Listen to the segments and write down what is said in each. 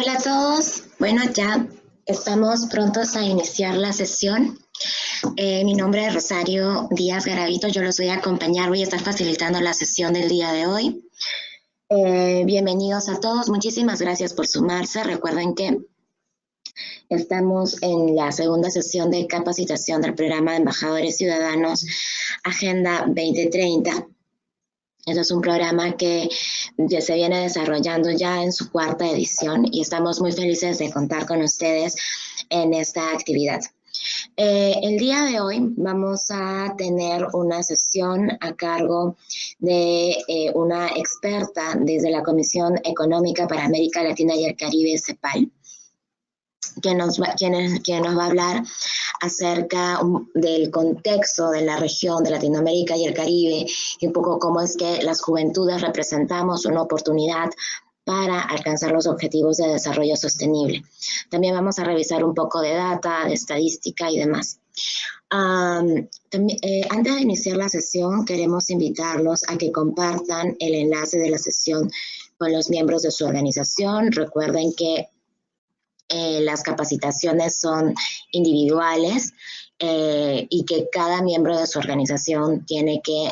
Hola a todos. Bueno, ya estamos prontos a iniciar la sesión. Mi nombre es Rosario Díaz Garavito. Yo los voy a acompañar, voy a estar facilitando la sesión del día de hoy. Bienvenidos a todos. Muchísimas gracias por sumarse. Recuerden que estamos en la segunda sesión de capacitación del programa de Embajadores Ciudadanos Agenda 2030. Este es un programa que ya se viene desarrollando ya en su cuarta edición y estamos muy felices de contar con ustedes en esta actividad. El día de hoy vamos a tener una sesión a cargo de una experta desde la Comisión Económica para América Latina y el Caribe, CEPAL, quien nos va a hablar acerca del contexto de la región de Latinoamérica y el Caribe y un poco cómo es que las juventudes representamos una oportunidad para alcanzar los objetivos de desarrollo sostenible. También vamos a revisar un poco de data, de estadística y demás. Antes de iniciar la sesión, queremos invitarlos a que compartan el enlace de la sesión con los miembros de su organización. Recuerden que las capacitaciones son individuales y que cada miembro de su organización tiene que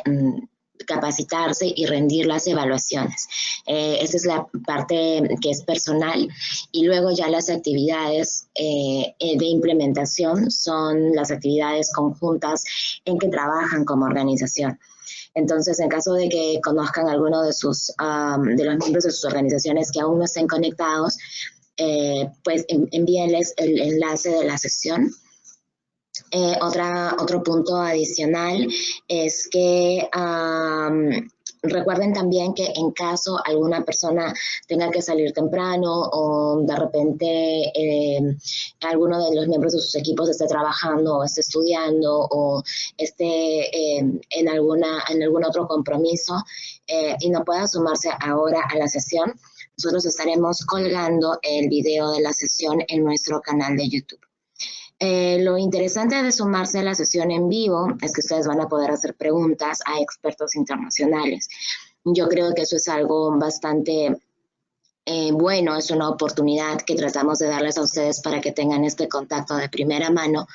capacitarse y rendir las evaluaciones. Esa es la parte que es personal y luego ya las actividades de implementación son las actividades conjuntas en que trabajan como organización. Entonces, en caso de que conozcan alguno de los miembros de sus organizaciones que aún no estén conectados, pues envíenles el enlace de la sesión. Otro punto adicional es que recuerden también que en caso alguna persona tenga que salir temprano o de repente alguno de los miembros de sus equipos esté trabajando o esté estudiando o esté en algún otro compromiso y no pueda sumarse ahora a la sesión, nosotros estaremos colgando el video de la sesión en nuestro canal de YouTube. Lo interesante de sumarse a la sesión en vivo es que ustedes van a poder hacer preguntas a expertos internacionales. Yo creo que eso es algo bastante bueno, es una oportunidad que tratamos de darles a ustedes para que tengan este contacto de primera mano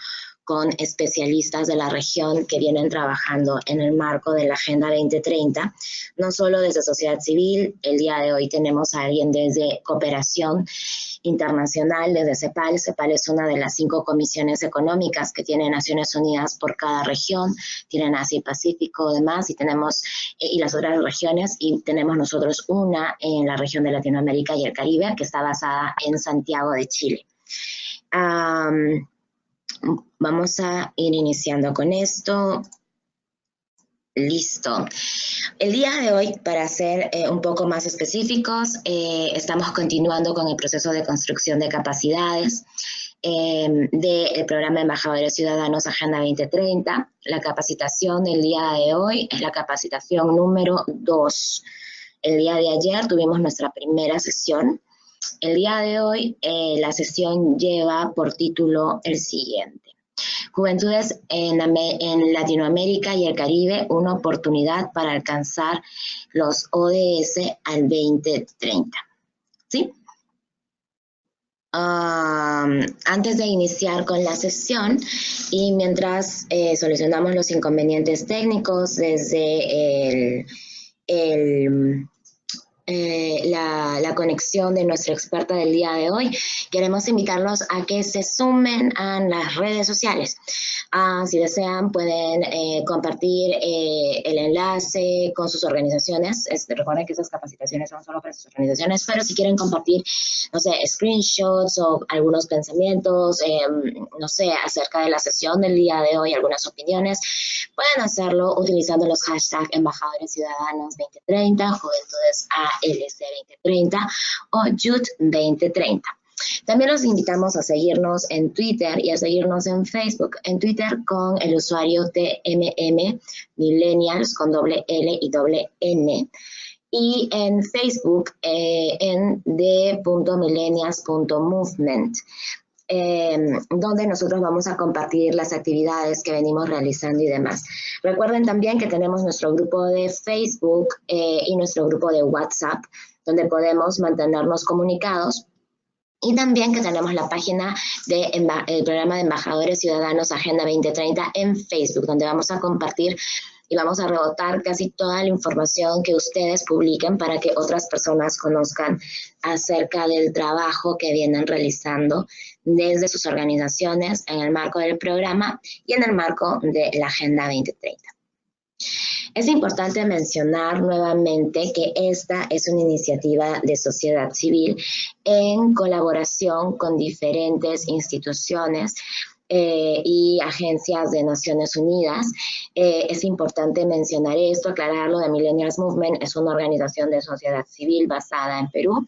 con especialistas de la región que vienen trabajando en el marco de la Agenda 2030, no solo desde sociedad civil. El día de hoy tenemos a alguien desde cooperación internacional, desde CEPAL. CEPAL es una de las 5 comisiones económicas que tiene Naciones Unidas por cada región, tienen Asia y Pacífico, demás, y las otras regiones, y tenemos nosotros una en la región de Latinoamérica y el Caribe, que está basada en Santiago de Chile. Vamos a ir iniciando con esto. Listo. El día de hoy, para ser un poco más específicos, estamos continuando con el proceso de construcción de capacidades del programa de Embajadores Ciudadanos Agenda 2030. La capacitación del día de hoy es la capacitación número 2. El día de ayer tuvimos nuestra primera sesión. El día de hoy la sesión lleva por título el siguiente: Juventudes en Latinoamérica y el Caribe, una oportunidad para alcanzar los ODS al 2030. ¿Sí? Antes de iniciar con la sesión y mientras solucionamos los inconvenientes técnicos desde la conexión de nuestra experta del día de hoy, queremos invitarlos a que se sumen a las redes sociales. Si desean, pueden compartir el enlace con sus organizaciones. Recuerden que esas capacitaciones son solo para sus organizaciones, pero si quieren compartir, no sé, screenshots o algunos pensamientos, no sé, acerca de la sesión del día de hoy, algunas opiniones, pueden hacerlo utilizando los hashtags Embajadores Ciudadanos 2030, Juventudes ALC 2030 o Youth 2030. También los invitamos a seguirnos en Twitter y a seguirnos en Facebook. En Twitter con el usuario TMM Millennials con doble L y doble N. Y en Facebook en d.millennials.movement. Donde nosotros vamos a compartir las actividades que venimos realizando y demás. Recuerden también que tenemos nuestro grupo de Facebook y nuestro grupo de WhatsApp, donde podemos mantenernos comunicados Y también que tenemos la página del programa de Embajadores Ciudadanos Agenda 2030 en Facebook, donde vamos a compartir y vamos a rebotar casi toda la información que ustedes publiquen para que otras personas conozcan acerca del trabajo que vienen realizando desde sus organizaciones en el marco del programa y en el marco de la Agenda 2030. Es importante mencionar nuevamente que esta es una iniciativa de sociedad civil en colaboración con diferentes instituciones y agencias de Naciones Unidas. Es importante mencionar esto, aclararlo. The Millennials Movement es una organización de sociedad civil basada en Perú.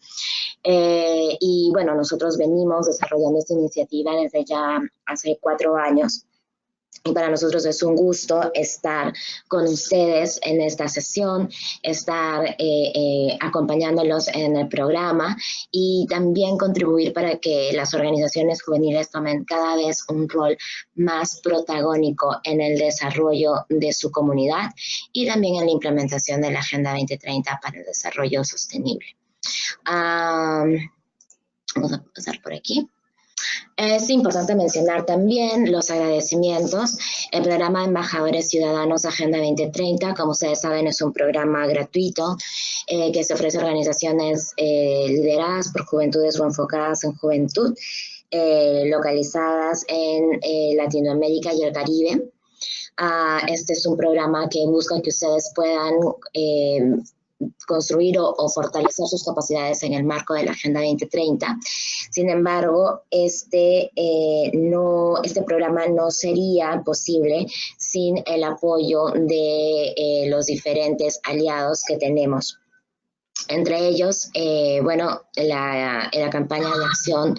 Y bueno, nosotros venimos desarrollando esta iniciativa desde ya hace 4 años. Y para nosotros es un gusto estar con ustedes en esta sesión, estar acompañándolos en el programa y también contribuir para que las organizaciones juveniles tomen cada vez un rol más protagónico en el desarrollo de su comunidad y también en la implementación de la Agenda 2030 para el desarrollo sostenible. Vamos a pasar por aquí. Es importante mencionar también los agradecimientos. El programa de Embajadores Ciudadanos Agenda 2030, como ustedes saben, es un programa gratuito que se ofrece a organizaciones lideradas por juventudes o enfocadas en juventud, localizadas en Latinoamérica y el Caribe. Este es un programa que busca que ustedes puedan construir o fortalecer sus capacidades en el marco de la Agenda 2030. Sin embargo, este programa no sería posible sin el apoyo de los diferentes aliados que tenemos. Entre ellos, la campaña de acción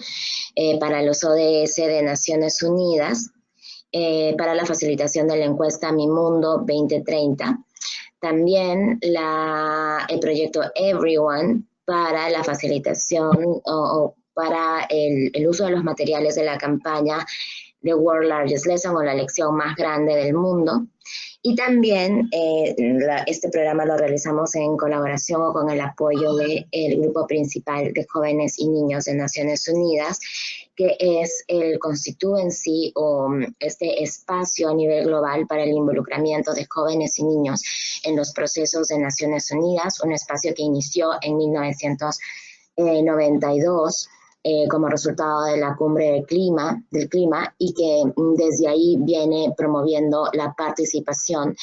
para los ODS de Naciones Unidas, para la facilitación de la encuesta Mi Mundo 2030, también el proyecto Everyone para la facilitación o para el uso de los materiales de la campaña The World Largest Lesson o la lección más grande del mundo. Y también este programa lo realizamos en colaboración o con el apoyo del Grupo Principal de Jóvenes y Niños de Naciones Unidas, que es el Constituency o este espacio a nivel global para el involucramiento de jóvenes y niños en los procesos de Naciones Unidas, un espacio que inició en 1992 como resultado de la Cumbre del Clima y que desde ahí viene promoviendo la participación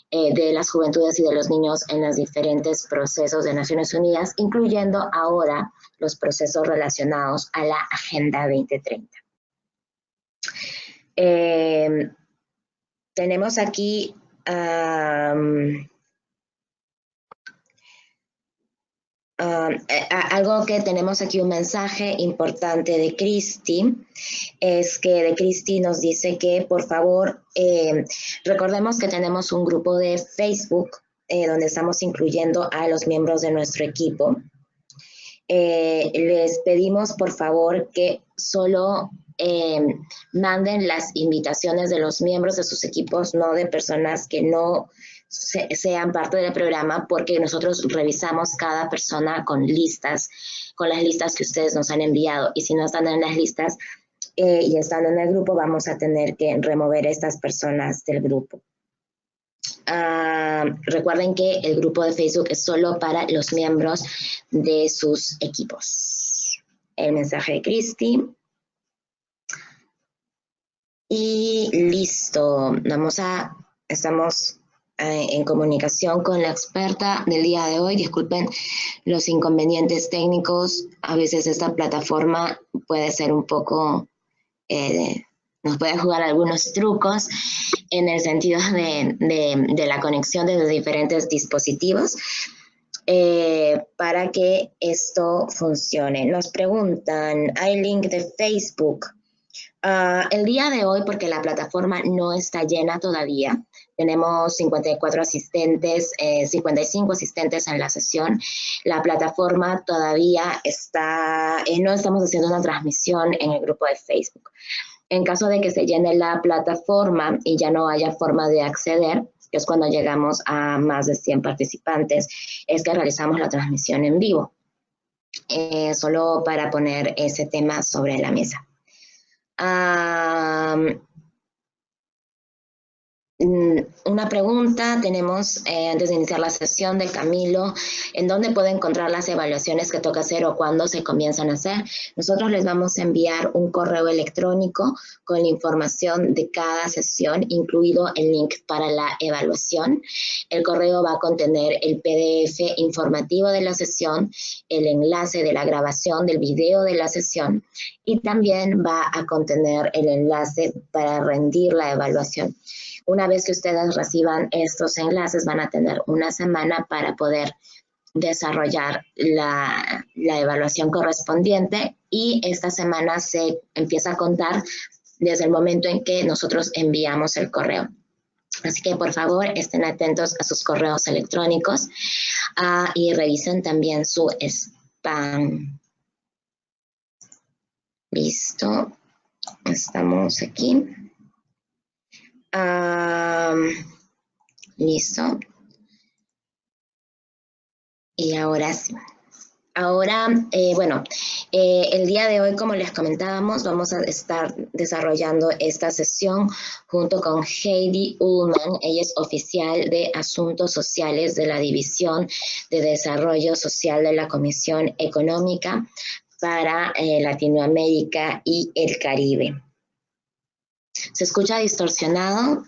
de las juventudes y de los niños en los diferentes procesos de Naciones Unidas, incluyendo ahora los procesos relacionados a la Agenda 2030. Tenemos aquí algo que tenemos aquí, un mensaje importante de Cristi, es que de Cristi nos dice que por favor recordemos que tenemos un grupo de Facebook donde estamos incluyendo a los miembros de nuestro equipo. Les pedimos por favor que solo manden las invitaciones de los miembros de sus equipos, no de personas que no sean parte del programa, porque nosotros revisamos cada persona con las listas que ustedes nos han enviado, y si no están en las listas y están en el grupo, vamos a tener que remover a estas personas del grupo. Recuerden que el grupo de Facebook es solo para los miembros de sus equipos. El mensaje de Cristi. Y listo. Estamos en comunicación con la experta del día de hoy. Disculpen los inconvenientes técnicos. A veces esta plataforma puede ser un poco, nos puede jugar algunos trucos en el sentido de la conexión de los diferentes dispositivos para que esto funcione. Nos preguntan, ¿hay link de Facebook? El día de hoy, porque la plataforma no está llena todavía, tenemos 54 asistentes, 55 asistentes en la sesión. La plataforma todavía está, no estamos haciendo una transmisión en el grupo de Facebook. En caso de que se llene la plataforma y ya no haya forma de acceder, que es cuando llegamos a más de 100 participantes, es que realizamos la transmisión en vivo. solo para poner ese tema sobre la mesa. Una pregunta tenemos antes de iniciar la sesión de Camilo, ¿en dónde puede encontrar las evaluaciones que toca hacer o cuándo se comienzan a hacer? Nosotros les vamos a enviar un correo electrónico con la información de cada sesión, incluido el link para la evaluación. El correo va a contener el PDF informativo de la sesión, el enlace de la grabación del video de la sesión y también va a contener el enlace para rendir la evaluación. Una vez que ustedes reciban estos enlaces, van a tener una semana para poder desarrollar la evaluación correspondiente y esta semana se empieza a contar desde el momento en que nosotros enviamos el correo. Así que por favor estén atentos a sus correos electrónicos y revisen también su spam. Listo, estamos aquí. Listo. Y ahora sí. Ahora, el día de hoy, como les comentábamos, vamos a estar desarrollando esta sesión junto con Heidi Ullman. Ella es oficial de Asuntos Sociales de la División de Desarrollo Social de la Comisión Económica para Latinoamérica y el Caribe. ¿Se escucha distorsionado?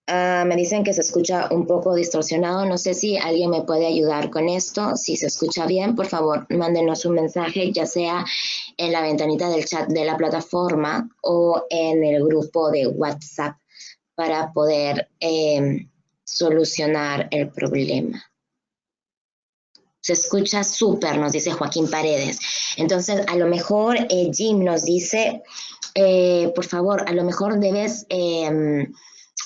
Me dicen que se escucha un poco distorsionado. No sé si alguien me puede ayudar con esto. Si se escucha bien, por favor, mándenos un mensaje, ya sea en la ventanita del chat de la plataforma o en el grupo de WhatsApp para poder solucionar el problema. Se escucha súper, nos dice Joaquín Paredes. Entonces, a lo mejor Jim nos dice, por favor, a lo mejor debes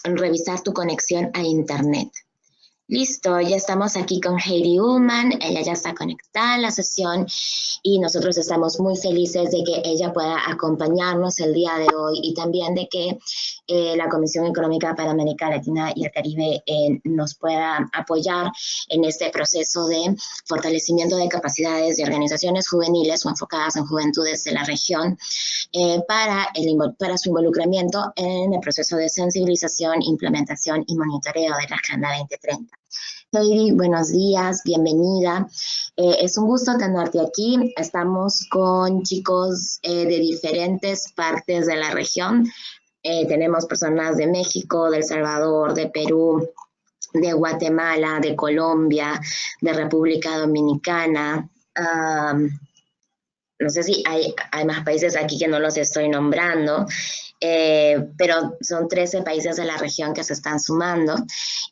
revisar tu conexión a internet. Listo, ya estamos aquí con Heidi Ullman, ella ya está conectada en la sesión y nosotros estamos muy felices de que ella pueda acompañarnos el día de hoy y también de que la Comisión Económica para América Latina y el Caribe nos pueda apoyar en este proceso de fortalecimiento de capacidades de organizaciones juveniles o enfocadas en juventudes de la región para su involucramiento en el proceso de sensibilización, implementación y monitoreo de la Agenda 2030. Heidi, buenos días, bienvenida. Es un gusto tenerte aquí. Estamos con chicos de diferentes partes de la región. Tenemos personas de México, de El Salvador, de Perú, de Guatemala, de Colombia, de República Dominicana. No sé si hay más países aquí que no los estoy nombrando, pero son 13 países de la región que se están sumando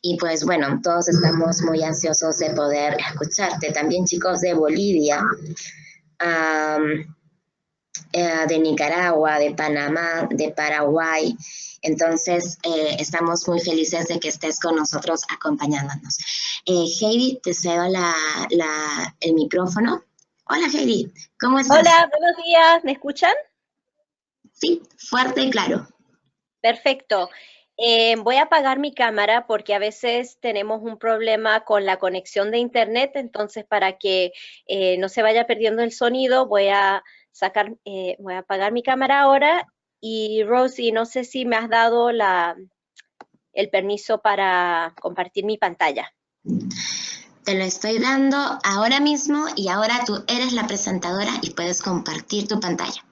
y pues bueno, todos estamos muy ansiosos de poder escucharte. También chicos de Bolivia, de Nicaragua, de Panamá, de Paraguay. Entonces, estamos muy felices de que estés con nosotros acompañándonos. Heidi, te cedo el micrófono. Hola Heidi, ¿cómo estás? Hola, buenos días, ¿me escuchan? Sí, fuerte y claro. Perfecto. Voy a apagar mi cámara porque a veces tenemos un problema con la conexión de internet, entonces para que no se vaya perdiendo el sonido voy a apagar mi cámara ahora. Y Rosie, no sé si me has dado el permiso para compartir mi pantalla. Te lo estoy dando ahora mismo y ahora tú eres la presentadora y puedes compartir tu pantalla.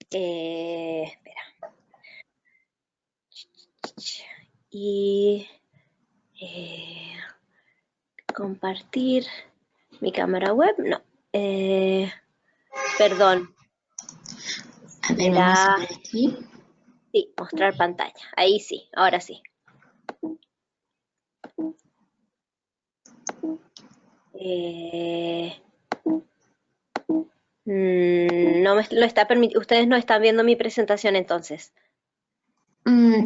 Espera. Y compartir mi cámara web, no. Perdón. A ver, vamos a ver aquí. Sí, mostrar pantalla. Ahí sí, ahora sí. No me lo está permitiendo. Ustedes no están viendo mi presentación entonces.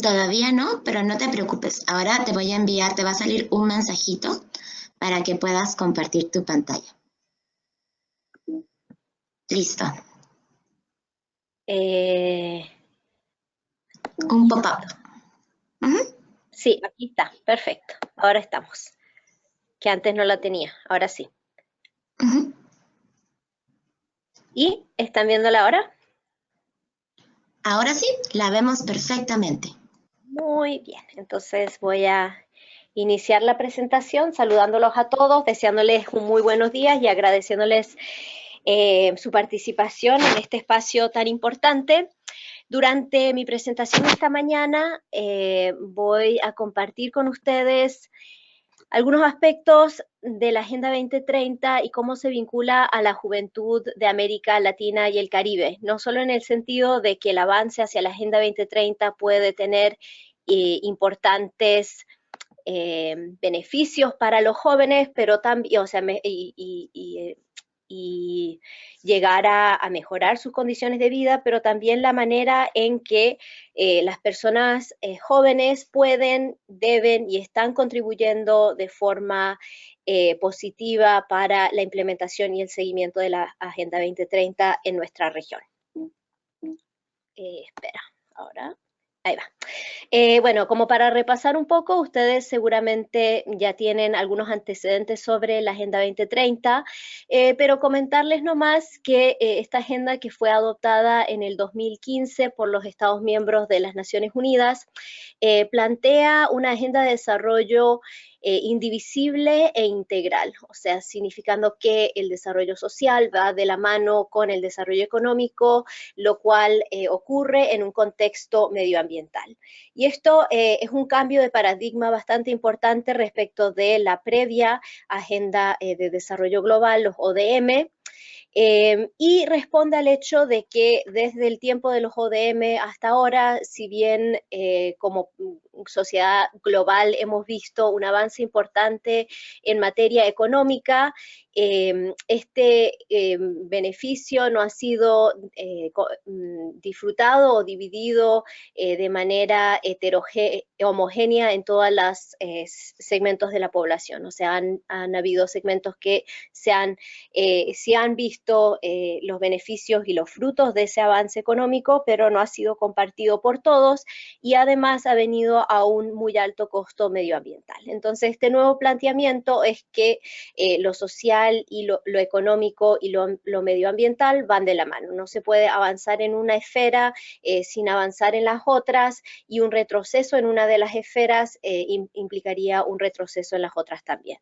Todavía no, pero no te preocupes. Ahora te voy a enviar, te va a salir un mensajito para que puedas compartir tu pantalla. Listo. Un pop-up. Sí, aquí está. Perfecto. Ahora estamos. Que antes no la tenía. Ahora sí. ¿Y están viéndola ahora? Ahora sí, la vemos perfectamente. Muy bien, entonces voy a iniciar la presentación saludándolos a todos, deseándoles un muy buenos días y agradeciéndoles su participación en este espacio tan importante. Durante mi presentación esta mañana voy a compartir con ustedes algunos aspectos de la Agenda 2030 y cómo se vincula a la juventud de América Latina y el Caribe, no solo en el sentido de que el avance hacia la Agenda 2030 puede tener importantes beneficios para los jóvenes, pero también, o sea, y llegar a mejorar sus condiciones de vida, pero también la manera en que las personas jóvenes pueden, deben y están contribuyendo de forma positiva para la implementación y el seguimiento de la Agenda 2030 en nuestra región. Espera, ahora, ahí va. Bueno, como para repasar un poco, ustedes seguramente ya tienen algunos antecedentes sobre la Agenda 2030, pero comentarles nomás que esta agenda que fue adoptada en el 2015 por los Estados miembros de las Naciones Unidas plantea una agenda de desarrollo indivisible e integral, o sea, significando que el desarrollo social va de la mano con el desarrollo económico, lo cual ocurre en un contexto medioambiental. Y esto es un cambio de paradigma bastante importante respecto de la previa Agenda de Desarrollo Global, los ODM, y responde al hecho de que desde el tiempo de los ODM hasta ahora, si bien como sociedad global hemos visto un avance importante en materia económica, este beneficio no ha sido disfrutado o dividido de manera homogénea en todos los segmentos de la población. O sea, han habido segmentos que sí han visto los beneficios y los frutos de ese avance económico, pero no ha sido compartido por todos y además ha venido a un muy alto costo medioambiental. Entonces, este nuevo planteamiento es que lo social y lo económico y lo medioambiental van de la mano. No se puede avanzar en una esfera sin avanzar en las otras, y un retroceso en una de las esferas implicaría un retroceso en las otras también.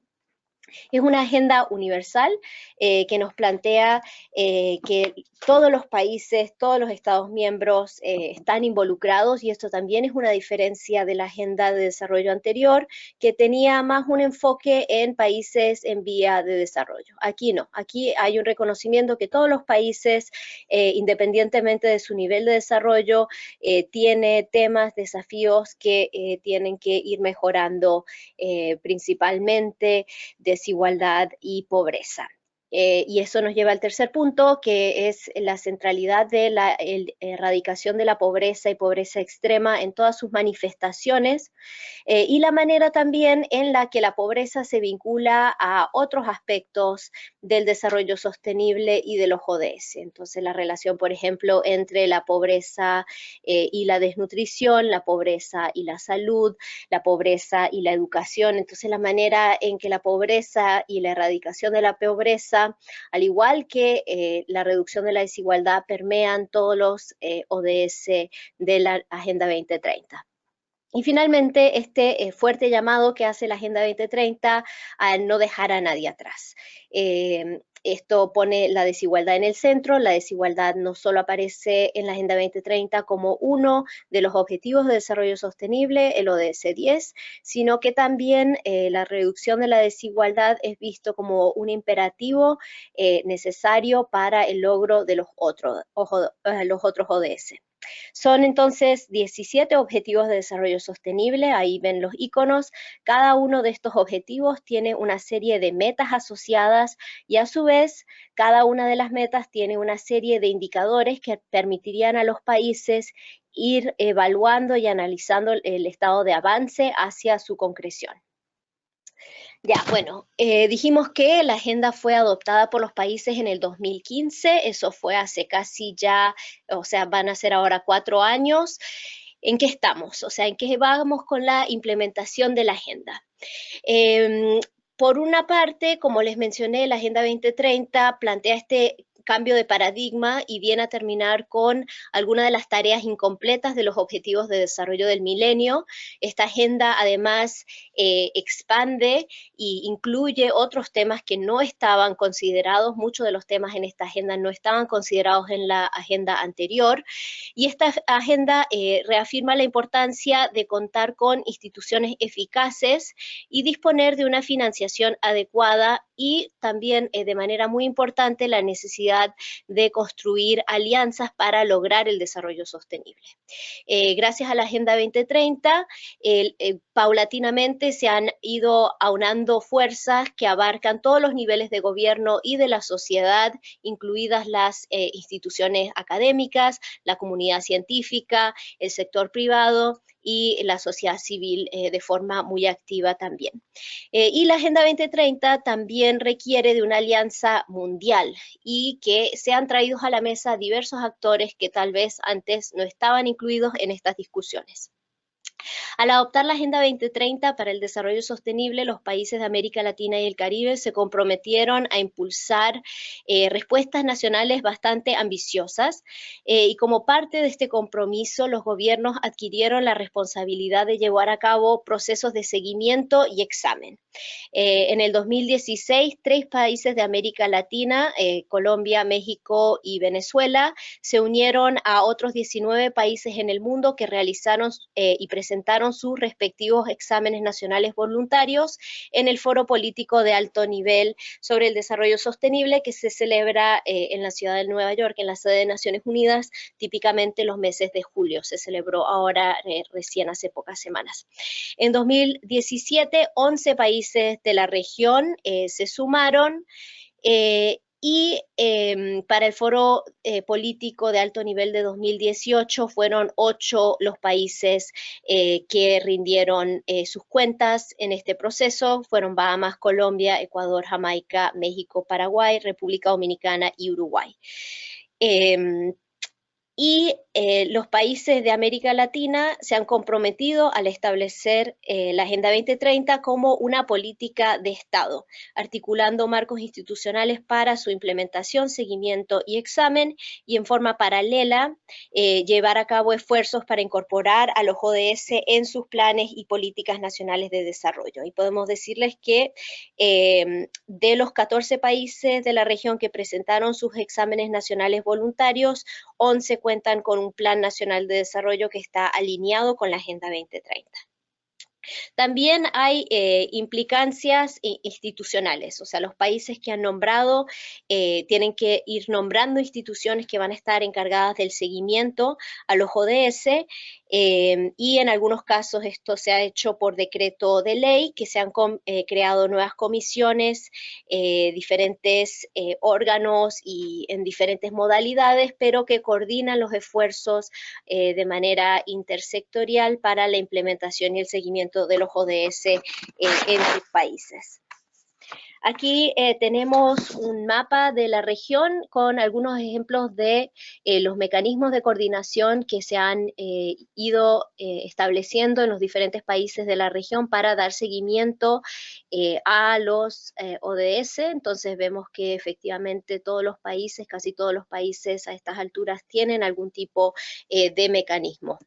Es una agenda universal que nos plantea que todos los países, todos los Estados miembros están involucrados, y esto también es una diferencia de la agenda de desarrollo anterior, que tenía más un enfoque en países en vía de desarrollo. Aquí no, aquí hay un reconocimiento que todos los países, independientemente de su nivel de desarrollo, tiene temas, desafíos que tienen que ir mejorando, principalmente desigualdad y pobreza. Y eso nos lleva al tercer punto, que es la centralidad de la erradicación de la pobreza y pobreza extrema en todas sus manifestaciones, y la manera también en la que la pobreza se vincula a otros aspectos del desarrollo sostenible y de los ODS. Entonces, la relación, por ejemplo, entre la pobreza y la desnutrición, la pobreza y la salud, la pobreza y la educación. Entonces, la manera en que la pobreza y la erradicación de la pobreza, al igual que la reducción de la desigualdad, permean todos los ODS de la Agenda 2030. Y finalmente, este fuerte llamado que hace la Agenda 2030 a no dejar a nadie atrás. Esto pone la desigualdad en el centro. La desigualdad no solo aparece en la Agenda 2030 como uno de los objetivos de desarrollo sostenible, el ODS 10, sino que también la reducción de la desigualdad es visto como un imperativo necesario para el logro de los otros ODS. Son entonces 17 objetivos de desarrollo sostenible, ahí ven los iconos. Cada uno de estos objetivos tiene una serie de metas asociadas, y a su vez cada una de las metas tiene una serie de indicadores que permitirían a los países ir evaluando y analizando el estado de avance hacia su concreción. Ya, bueno, dijimos que la agenda fue adoptada por los países en el 2015, eso fue hace casi ya, o sea, van a ser ahora 4 años. ¿En qué estamos? O sea, ¿en qué vamos con la implementación de la agenda? Por una parte, como les mencioné, la Agenda 2030 plantea este cambio de paradigma y viene a terminar con algunas de las tareas incompletas de los Objetivos de Desarrollo del Milenio. Esta agenda además expande e incluye otros temas que no estaban considerados, muchos de los temas en esta agenda no estaban considerados en la agenda anterior, y esta agenda reafirma la importancia de contar con instituciones eficaces y disponer de una financiación adecuada, y también de manera muy importante la necesidad de construir alianzas para lograr el desarrollo sostenible. Gracias a la Agenda 2030, paulatinamente se han ido aunando fuerzas que abarcan todos los niveles de gobierno y de la sociedad, incluidas las instituciones académicas, la comunidad científica, el sector privado y la sociedad civil de forma muy activa también. Y la Agenda 2030 también requiere de una alianza mundial y que sean traídos a la mesa diversos actores que tal vez antes no estaban incluidos en estas discusiones. Al adoptar la Agenda 2030 para el desarrollo sostenible, los países de América Latina y el Caribe se comprometieron a impulsar respuestas nacionales bastante ambiciosas, y como parte de este compromiso, los gobiernos adquirieron la responsabilidad de llevar a cabo procesos de seguimiento y examen. En el 2016, 3 países de América Latina, Colombia, México y Venezuela, se unieron a otros 19 países en el mundo que realizaron y presentaron sus respectivos exámenes nacionales voluntarios en el Foro Político de Alto Nivel sobre el Desarrollo Sostenible, que se celebra en la ciudad de Nueva York, en la sede de Naciones Unidas, típicamente los meses de julio. Se celebró ahora recién hace pocas semanas. En 2017, 11 países de la región se sumaron, y para el Foro Político de Alto Nivel de 2018 fueron 8 los países que rindieron sus cuentas en este proceso. Fueron Bahamas, Colombia, Ecuador, Jamaica, México, Paraguay, República Dominicana y Uruguay. Y los países de América Latina se han comprometido al establecer la Agenda 2030 como una política de Estado, articulando marcos institucionales para su implementación, seguimiento y examen, y en forma paralela llevar a cabo esfuerzos para incorporar a los ODS en sus planes y políticas nacionales de desarrollo. Y podemos decirles que de los 14 países de la región que presentaron sus exámenes nacionales voluntarios, 11 cuentan con un Plan Nacional de Desarrollo que está alineado con la Agenda 2030. También hay implicancias institucionales, o sea, los países que han nombrado tienen que ir nombrando instituciones que van a estar encargadas del seguimiento a los ODS, y en algunos casos esto se ha hecho por decreto de ley, que se han creado nuevas comisiones, diferentes órganos y en diferentes modalidades, pero que coordinan los esfuerzos de manera intersectorial para la implementación y el seguimiento de los ODS en sus países. Aquí tenemos un mapa de la región con algunos ejemplos de los mecanismos de coordinación que se han ido estableciendo en los diferentes países de la región para dar seguimiento a los ODS. Entonces vemos que efectivamente todos los países, casi todos los países a estas alturas tienen algún tipo de mecanismo.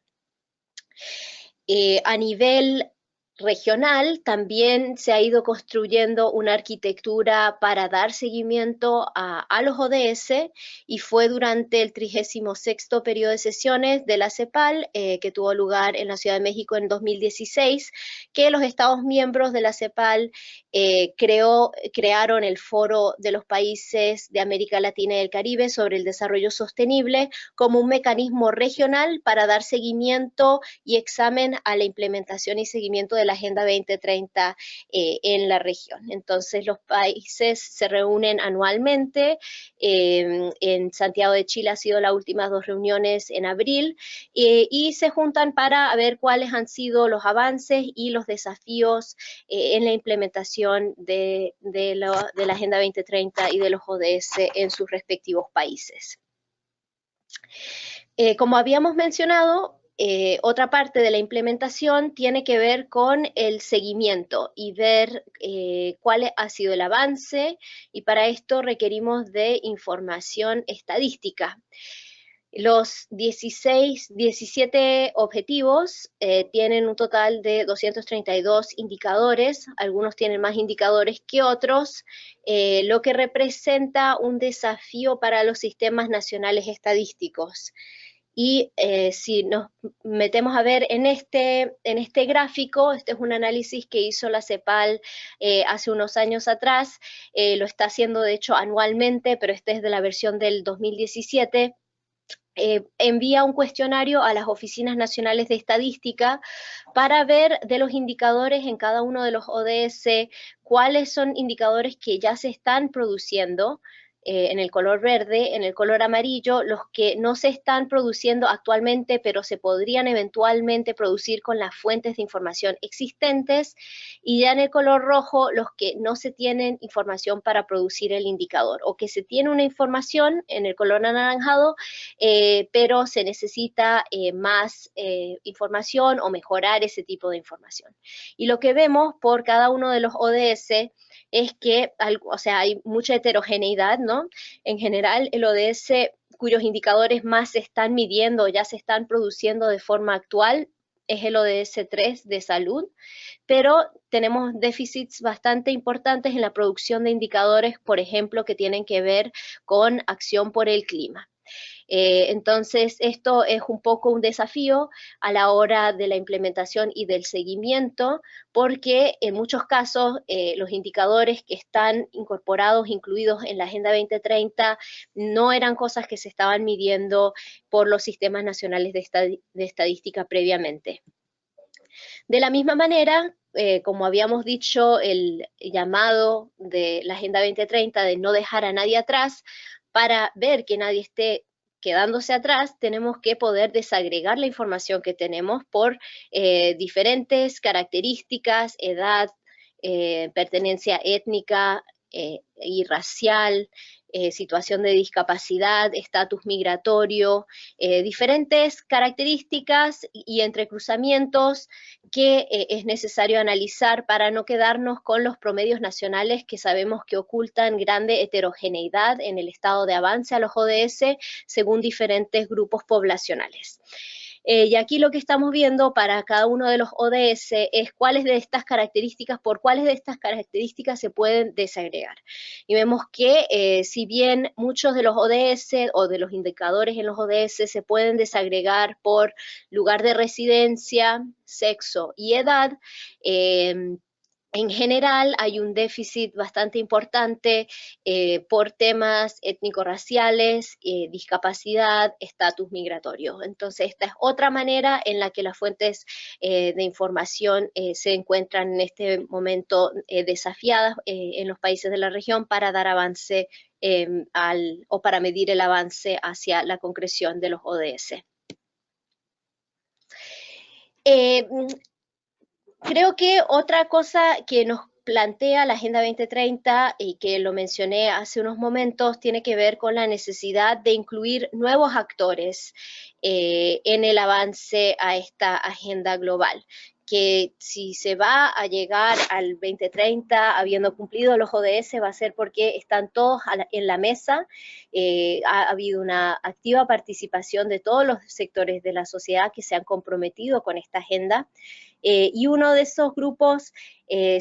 A nivel regional también se ha ido construyendo una arquitectura para dar seguimiento a los ODS, y fue durante el 36º periodo de sesiones de la CEPAL, que tuvo lugar en la Ciudad de México en 2016, que los Estados miembros de la CEPAL crearon el Foro de los Países de América Latina y el Caribe sobre el Desarrollo Sostenible como un mecanismo regional para dar seguimiento y examen a la implementación y seguimiento de la Agenda 2030 en la región. Entonces los países se reúnen anualmente, en Santiago de Chile ha sido las últimas 2 reuniones en abril, y se juntan para ver cuáles han sido los avances y los desafíos en la implementación de la Agenda 2030 y de los ODS en sus respectivos países. Como habíamos mencionado, otra parte de la implementación tiene que ver con el seguimiento y ver cuál ha sido el avance, y para esto requerimos de información estadística. Los 17 objetivos tienen un total de 232 indicadores, algunos tienen más indicadores que otros, lo que representa un desafío para los sistemas nacionales estadísticos. Y si nos metemos a ver en este gráfico, este es un análisis que hizo la CEPAL hace unos años atrás, lo está haciendo de hecho anualmente, pero este es de la versión del 2017, envía un cuestionario a las oficinas nacionales de estadística para ver de los indicadores en cada uno de los ODS, cuáles son indicadores que ya se están produciendo, en el color verde, en el color amarillo, los que no se están produciendo actualmente, pero se podrían eventualmente producir con las fuentes de información existentes, y ya en el color rojo, los que no se tienen información para producir el indicador, o que se tiene una información en el color anaranjado, pero se necesita más información o mejorar ese tipo de información. Y lo que vemos por cada uno de los ODS es que, o sea, hay mucha heterogeneidad, ¿no? En general, el ODS cuyos indicadores más se están midiendo, ya se están produciendo de forma actual, es el ODS 3 de salud, pero tenemos déficits bastante importantes en la producción de indicadores, por ejemplo, que tienen que ver con acción por el clima. Entonces, esto es un poco un desafío a la hora de la implementación y del seguimiento, porque en muchos casos los indicadores que están incorporados, incluidos en la Agenda 2030, no eran cosas que se estaban midiendo por los sistemas nacionales de estadística previamente. De la misma manera, como habíamos dicho, el llamado de la Agenda 2030 de no dejar a nadie atrás, para ver que nadie esté quedándose atrás, tenemos que poder desagregar la información que tenemos por diferentes características, edad, pertenencia étnica y racial, situación de discapacidad, estatus migratorio, diferentes características y entrecruzamientos que es necesario analizar para no quedarnos con los promedios nacionales que sabemos que ocultan grande heterogeneidad en el estado de avance a los ODS según diferentes grupos poblacionales. Y aquí lo que estamos viendo para cada uno de los ODS es cuáles de estas características, por cuáles de estas características se pueden desagregar. Y vemos que si bien muchos de los ODS o de los indicadores en los ODS se pueden desagregar por lugar de residencia, sexo y edad, en general hay un déficit bastante importante por temas étnico-raciales, discapacidad, estatus migratorio. Entonces, esta es otra manera en la que las fuentes de información se encuentran en este momento desafiadas en los países de la región para dar avance o para medir el avance hacia la concreción de los ODS. Creo que otra cosa que nos plantea la Agenda 2030 y que lo mencioné hace unos momentos tiene que ver con la necesidad de incluir nuevos actores en el avance a esta agenda global, que si se va a llegar al 2030 habiendo cumplido los ODS va a ser porque están todos en la mesa, ha habido una activa participación de todos los sectores de la sociedad que se han comprometido con esta agenda, y uno de esos grupos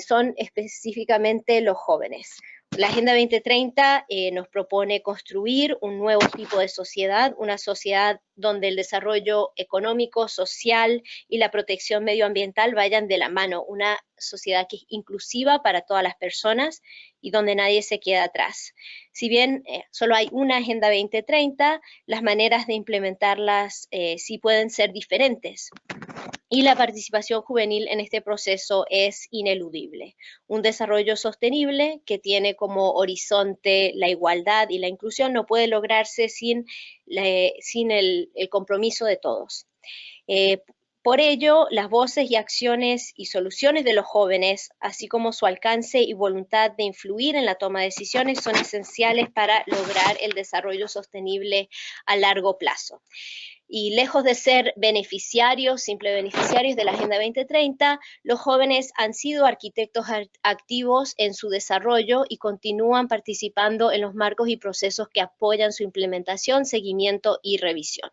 son específicamente los jóvenes. La Agenda 2030 nos propone construir un nuevo tipo de sociedad, una sociedad donde el desarrollo económico, social y la protección medioambiental vayan de la mano, una sociedad que es inclusiva para todas las personas y donde nadie se queda atrás. Si bien solo hay una Agenda 2030, las maneras de implementarlas sí pueden ser diferentes. Y la participación juvenil en este proceso es ineludible. Un desarrollo sostenible que tiene como horizonte la igualdad y la inclusión no puede lograrse sin el compromiso de todos. Por ello, las voces y acciones y soluciones de los jóvenes, así como su alcance y voluntad de influir en la toma de decisiones, son esenciales para lograr el desarrollo sostenible a largo plazo. Y lejos de ser beneficiarios, simples beneficiarios de la Agenda 2030, los jóvenes han sido arquitectos activos en su desarrollo y continúan participando en los marcos y procesos que apoyan su implementación, seguimiento y revisión.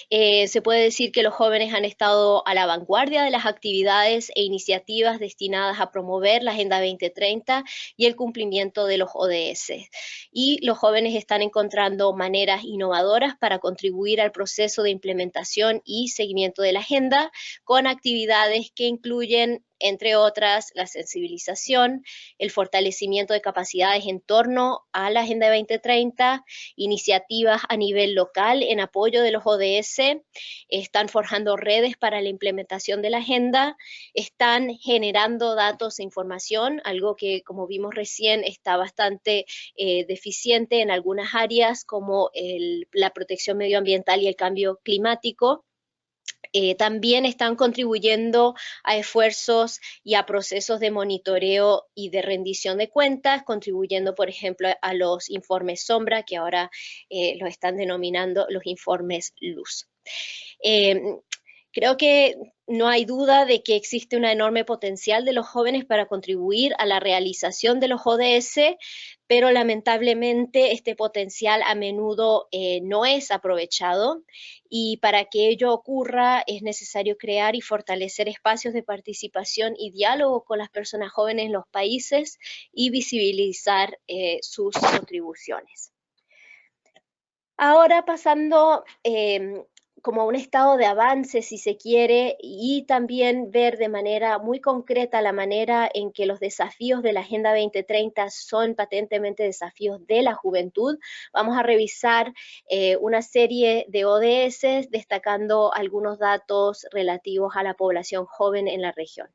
Se puede decir que los jóvenes han estado a la vanguardia de las actividades e iniciativas destinadas a promover la Agenda 2030 y el cumplimiento de los ODS. Y los jóvenes están encontrando maneras innovadoras para contribuir al proceso de implementación y seguimiento de la agenda con actividades que incluyen, entre otras, la sensibilización, el fortalecimiento de capacidades en torno a la Agenda 2030, iniciativas a nivel local en apoyo de los ODS, están forjando redes para la implementación de la agenda, están generando datos e información, algo que, como vimos recién, está bastante deficiente en algunas áreas como la protección medioambiental y el cambio climático. También están contribuyendo a esfuerzos y a procesos de monitoreo y de rendición de cuentas, contribuyendo, por ejemplo, a los informes sombra, que ahora los están denominando los informes luz. Creo que no hay duda de que existe un enorme potencial de los jóvenes para contribuir a la realización de los ODS, pero lamentablemente este potencial a menudo no es aprovechado, y para que ello ocurra es necesario crear y fortalecer espacios de participación y diálogo con las personas jóvenes en los países y visibilizar sus contribuciones. Ahora pasando como un estado de avance, si se quiere, y también ver de manera muy concreta la manera en que los desafíos de la Agenda 2030 son patentemente desafíos de la juventud. Vamos a revisar una serie de ODS, destacando algunos datos relativos a la población joven en la región.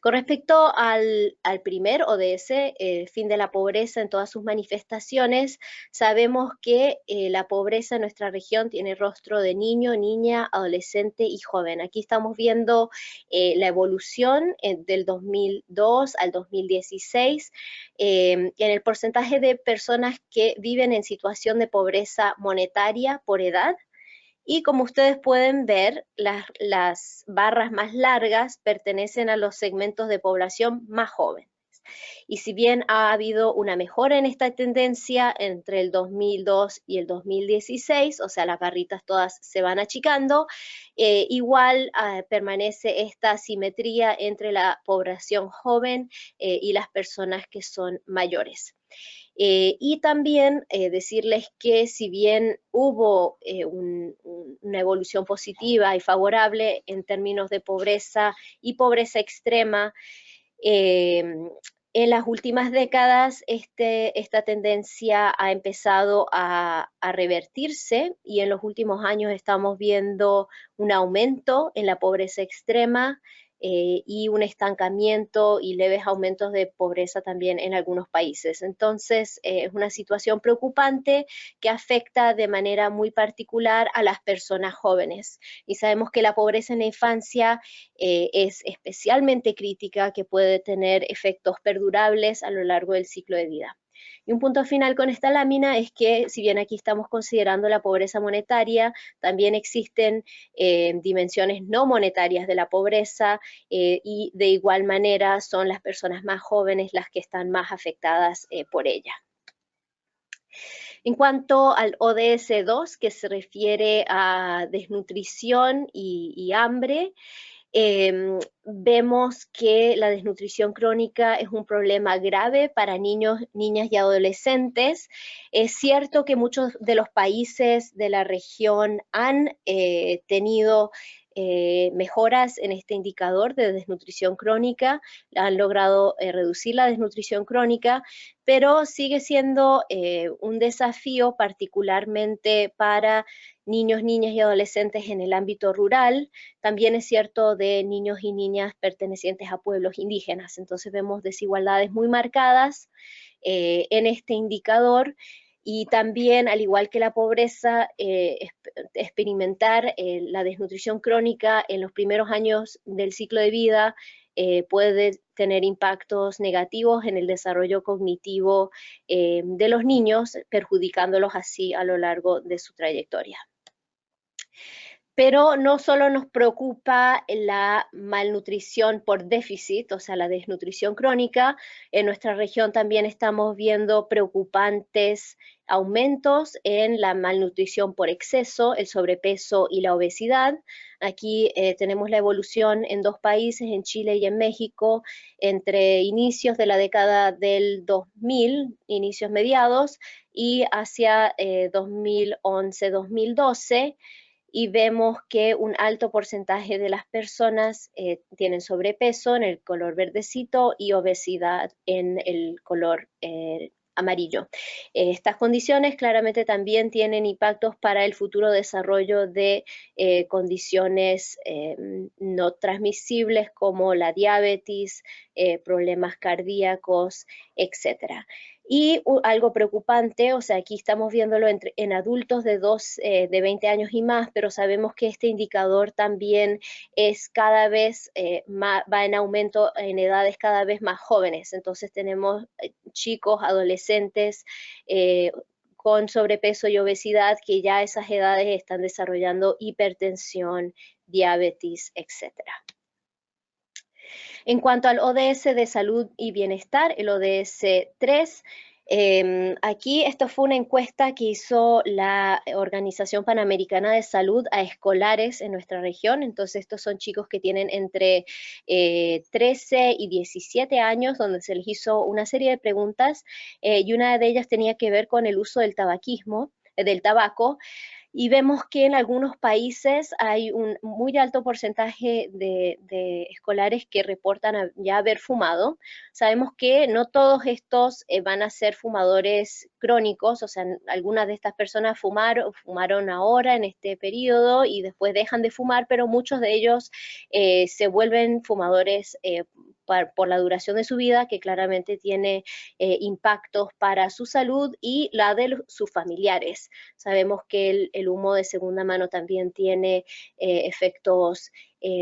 Con respecto al primer ODS, fin de la pobreza en todas sus manifestaciones, sabemos que la pobreza en nuestra región tiene rostro de niño, niña, adolescente y joven. Aquí estamos viendo la evolución del 2002 al 2016 en el porcentaje de personas que viven en situación de pobreza monetaria por edad. Y como ustedes pueden ver, las barras más largas pertenecen a los segmentos de población más jóvenes. Y si bien ha habido una mejora en esta tendencia entre el 2002 y el 2016, o sea, las barritas todas se van achicando, igual permanece esta asimetría entre la población joven y las personas que son mayores. Y también decirles que si bien hubo una evolución positiva y favorable en términos de pobreza y pobreza extrema, en las últimas décadas esta tendencia ha empezado a revertirse, y en los últimos años estamos viendo un aumento en la pobreza extrema y un estancamiento y leves aumentos de pobreza también en algunos países. Entonces, es una situación preocupante que afecta de manera muy particular a las personas jóvenes. Y sabemos que la pobreza en la infancia es especialmente crítica, que puede tener efectos perdurables a lo largo del ciclo de vida. Y un punto final con esta lámina es que, si bien aquí estamos considerando la pobreza monetaria, también existen dimensiones no monetarias de la pobreza, y de igual manera son las personas más jóvenes las que están más afectadas por ella. En cuanto al ODS 2, que se refiere a desnutrición y hambre, vemos que la desnutrición crónica es un problema grave para niños, niñas y adolescentes. Es cierto que muchos de los países de la región han tenido mejoras en este indicador de desnutrición crónica, han logrado reducir la desnutrición crónica, pero sigue siendo un desafío particularmente para niños, niñas y adolescentes en el ámbito rural. También es cierto de niños y niñas pertenecientes a pueblos indígenas. Entonces vemos desigualdades muy marcadas en este indicador. Y también, al igual que la pobreza, experimentar la desnutrición crónica en los primeros años del ciclo de vida puede tener impactos negativos en el desarrollo cognitivo de los niños, perjudicándolos así a lo largo de su trayectoria. Pero no solo nos preocupa la malnutrición por déficit, o sea, la desnutrición crónica, en nuestra región también estamos viendo preocupantes aumentos en la malnutrición por exceso, el sobrepeso y la obesidad. Aquí tenemos la evolución en dos países, en Chile y en México, entre inicios de la década del 2000, inicios mediados, y hacia 2011-2012, y vemos que un alto porcentaje de las personas tienen sobrepeso en el color verdecito y obesidad en el color amarillo. Estas condiciones claramente también tienen impactos para el futuro desarrollo de condiciones no transmisibles como la diabetes, problemas cardíacos, etcétera. Y algo preocupante, o sea, aquí estamos viéndolo en adultos de 20 años y más, pero sabemos que este indicador también es cada vez va en aumento en edades cada vez más jóvenes. Entonces tenemos chicos, adolescentes, con sobrepeso y obesidad que ya a esas edades están desarrollando hipertensión, diabetes, etcétera. En cuanto al ODS de salud y bienestar, el ODS 3, aquí esto fue una encuesta que hizo la Organización Panamericana de Salud a escolares en nuestra región. Entonces estos son chicos que tienen entre 13 y 17 años, donde se les hizo una serie de preguntas y una de ellas tenía que ver con el uso del tabaco. Y vemos que en algunos países hay un muy alto porcentaje de escolares que reportan ya haber fumado. Sabemos que no todos estos van a ser fumadores crónicos, o sea, algunas de estas personas fumaron ahora en este periodo y después dejan de fumar, pero muchos de ellos se vuelven fumadores por la duración de su vida, que claramente tiene impactos para su salud y la de sus familiares. Sabemos que el humo de segunda mano también tiene efectos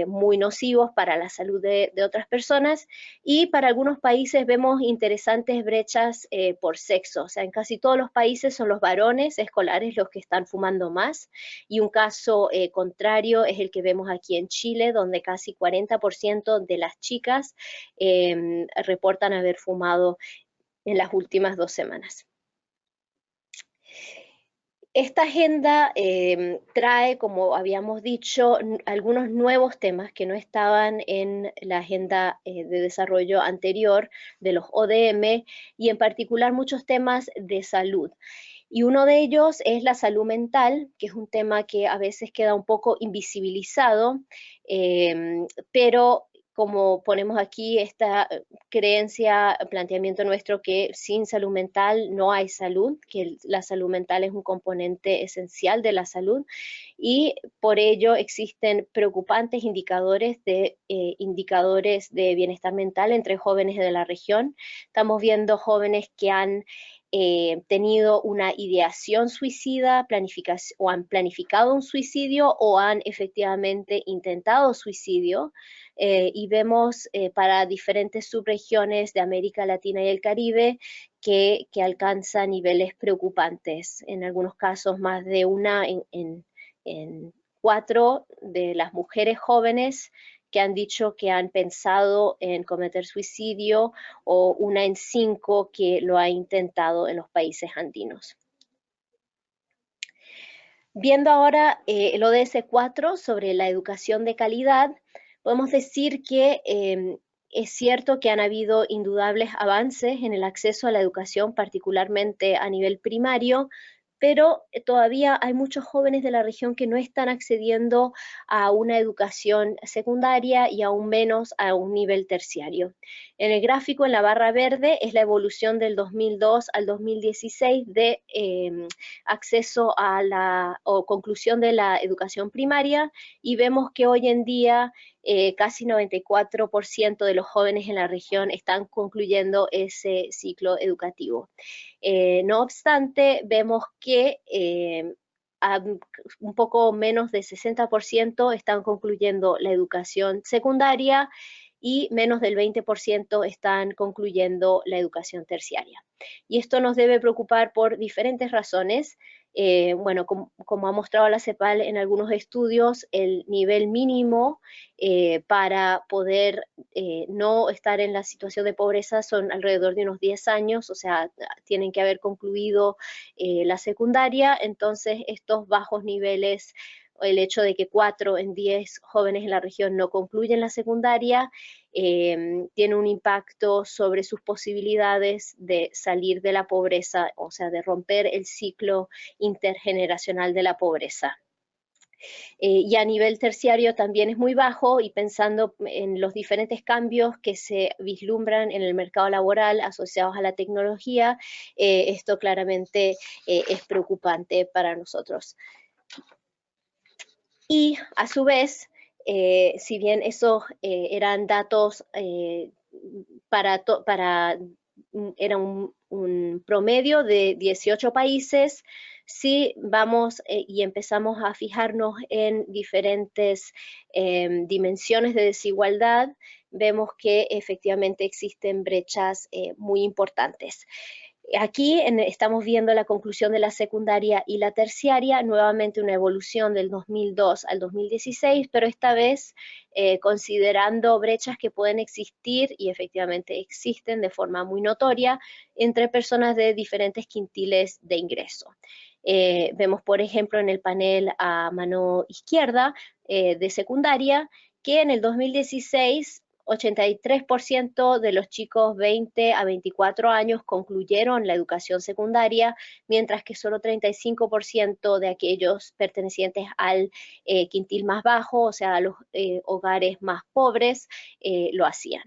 muy nocivos para la salud de otras personas, y para algunos países vemos interesantes brechas por sexo. O sea, en casi todos los países son los varones escolares los que están fumando más, y un caso contrario es el que vemos aquí en Chile, donde casi 40% de las chicas reportan haber fumado en las últimas 2 semanas. Esta agenda trae, como habíamos dicho, algunos nuevos temas que no estaban en la agenda de desarrollo anterior de los ODM, y en particular muchos temas de salud. Y uno de ellos es la salud mental, que es un tema que a veces queda un poco invisibilizado, pero como ponemos aquí esta creencia, planteamiento nuestro que sin salud mental no hay salud, que la salud mental es un componente esencial de la salud, y por ello existen preocupantes indicadores de bienestar mental entre jóvenes de la región. Estamos viendo jóvenes que han tenido una ideación suicida, o han planificado un suicidio o han efectivamente intentado suicidio, y vemos para diferentes subregiones de América Latina y el Caribe que alcanza niveles preocupantes. En algunos casos más de una en 4 de las mujeres jóvenes que han dicho que han pensado en cometer suicidio, o una en 5 que lo ha intentado en los países andinos. Viendo ahora el ODS 4 sobre la educación de calidad, podemos decir que es cierto que han habido indudables avances en el acceso a la educación, particularmente a nivel primario, pero todavía hay muchos jóvenes de la región que no están accediendo a una educación secundaria y aún menos a un nivel terciario. En el gráfico, en la barra verde, es la evolución del 2002 al 2016 de acceso a o conclusión de la educación primaria, y vemos que hoy en día casi 94% de los jóvenes en la región están concluyendo ese ciclo educativo. No obstante, vemos que un poco menos de 60% están concluyendo la educación secundaria y menos del 20% están concluyendo la educación terciaria. Y esto nos debe preocupar por diferentes razones. Bueno, como ha mostrado la CEPAL en algunos estudios, el nivel mínimo para poder no estar en la situación de pobreza son alrededor de unos 10 años, o sea, tienen que haber concluido la secundaria. Entonces estos bajos niveles, el hecho de que 4 en 10 jóvenes en la región no concluyen la secundaria, tiene un impacto sobre sus posibilidades de salir de la pobreza, o sea, de romper el ciclo intergeneracional de la pobreza. Y a nivel terciario también es muy bajo, y pensando en los diferentes cambios que se vislumbran en el mercado laboral asociados a la tecnología, esto claramente es preocupante para nosotros. Y a su vez, si bien esos eran datos era un promedio de 18 países, si vamos y empezamos a fijarnos en diferentes dimensiones de desigualdad, vemos que efectivamente existen brechas muy importantes. Aquí estamos viendo la conclusión de la secundaria y la terciaria, nuevamente una evolución del 2002 al 2016, pero esta vez considerando brechas que pueden existir y efectivamente existen de forma muy notoria entre personas de diferentes quintiles de ingreso. Vemos, por ejemplo, en el panel a mano izquierda de secundaria, que en el 2016 83% de los chicos 20 a 24 años concluyeron la educación secundaria, mientras que solo 35% de aquellos pertenecientes al quintil más bajo, o sea, a los hogares más pobres, lo hacían.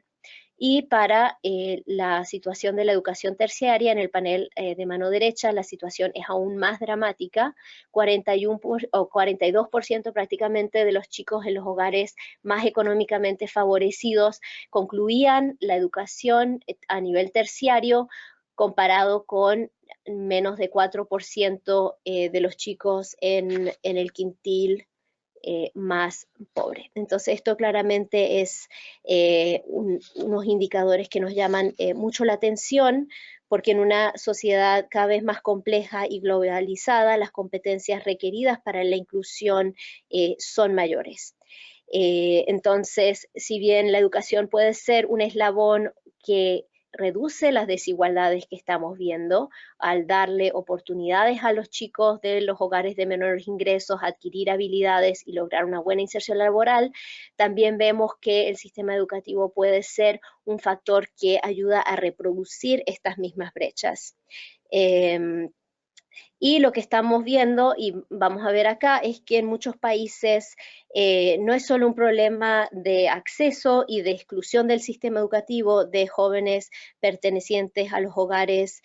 Y para la situación de la educación terciaria, en el panel de mano derecha, la situación es aún más dramática. 42% prácticamente de los chicos en los hogares más económicamente favorecidos concluían la educación a nivel terciario, comparado con menos de 4% de los chicos en el quintil más pobre. Entonces esto claramente es unos indicadores que nos llaman mucho la atención, porque en una sociedad cada vez más compleja y globalizada, las competencias requeridas para la inclusión son mayores. Entonces, si bien la educación puede ser un eslabón que reduce las desigualdades que estamos viendo al darle oportunidades a los chicos de los hogares de menores ingresos a adquirir habilidades y lograr una buena inserción laboral, también vemos que el sistema educativo puede ser un factor que ayuda a reproducir estas mismas brechas. Y lo que estamos viendo, y vamos a ver acá, es que en muchos países no es solo un problema de acceso y de exclusión del sistema educativo de jóvenes pertenecientes a los hogares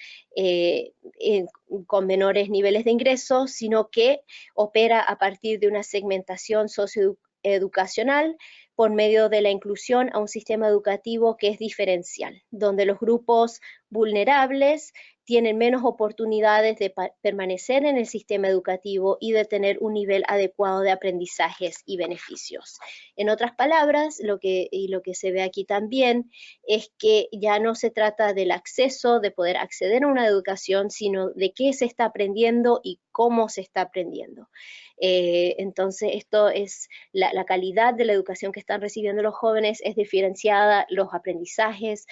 con menores niveles de ingresos, sino que opera a partir de una segmentación socioeducacional por medio de la inclusión a un sistema educativo que es diferencial, donde los grupos vulnerables tienen menos oportunidades de permanecer en el sistema educativo y de tener un nivel adecuado de aprendizajes y beneficios. En otras palabras, lo que se ve aquí también es que ya no se trata del acceso, de poder acceder a una educación, sino de qué se está aprendiendo y cómo se está aprendiendo. Entonces, esto es la calidad de la educación que están recibiendo los jóvenes es diferenciada, los aprendizajes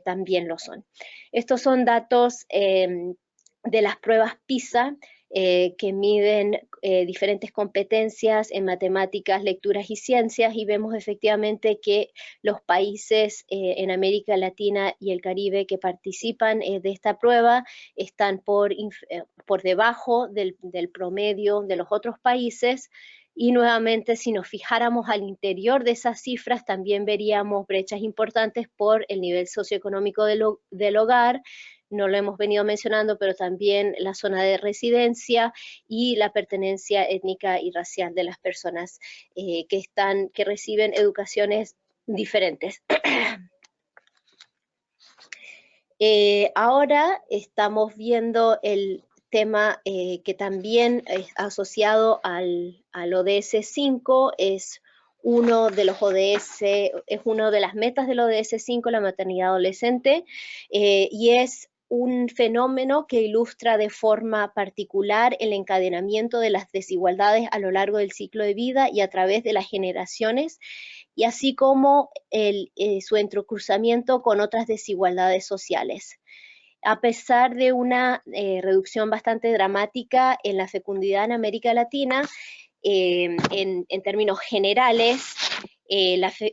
también lo son. Estos son datos de las pruebas PISA que miden diferentes competencias en matemáticas, lecturas y ciencias, y vemos efectivamente que los países en América Latina y el Caribe que participan de esta prueba están por debajo del promedio de los otros países. Y nuevamente, si nos fijáramos al interior de esas cifras, también veríamos brechas importantes por el nivel socioeconómico del hogar. No lo hemos venido mencionando, pero también la zona de residencia y la pertenencia étnica y racial de las personas que reciben educaciones diferentes. Ahora estamos viendo el tema que también es asociado al ODS 5, es uno de los ODS, es una de las metas del ODS 5, la maternidad adolescente, y es un fenómeno que ilustra de forma particular el encadenamiento de las desigualdades a lo largo del ciclo de vida y a través de las generaciones, y así como su entrecruzamiento con otras desigualdades sociales. A pesar de una reducción bastante dramática en la fecundidad en América Latina, en términos generales,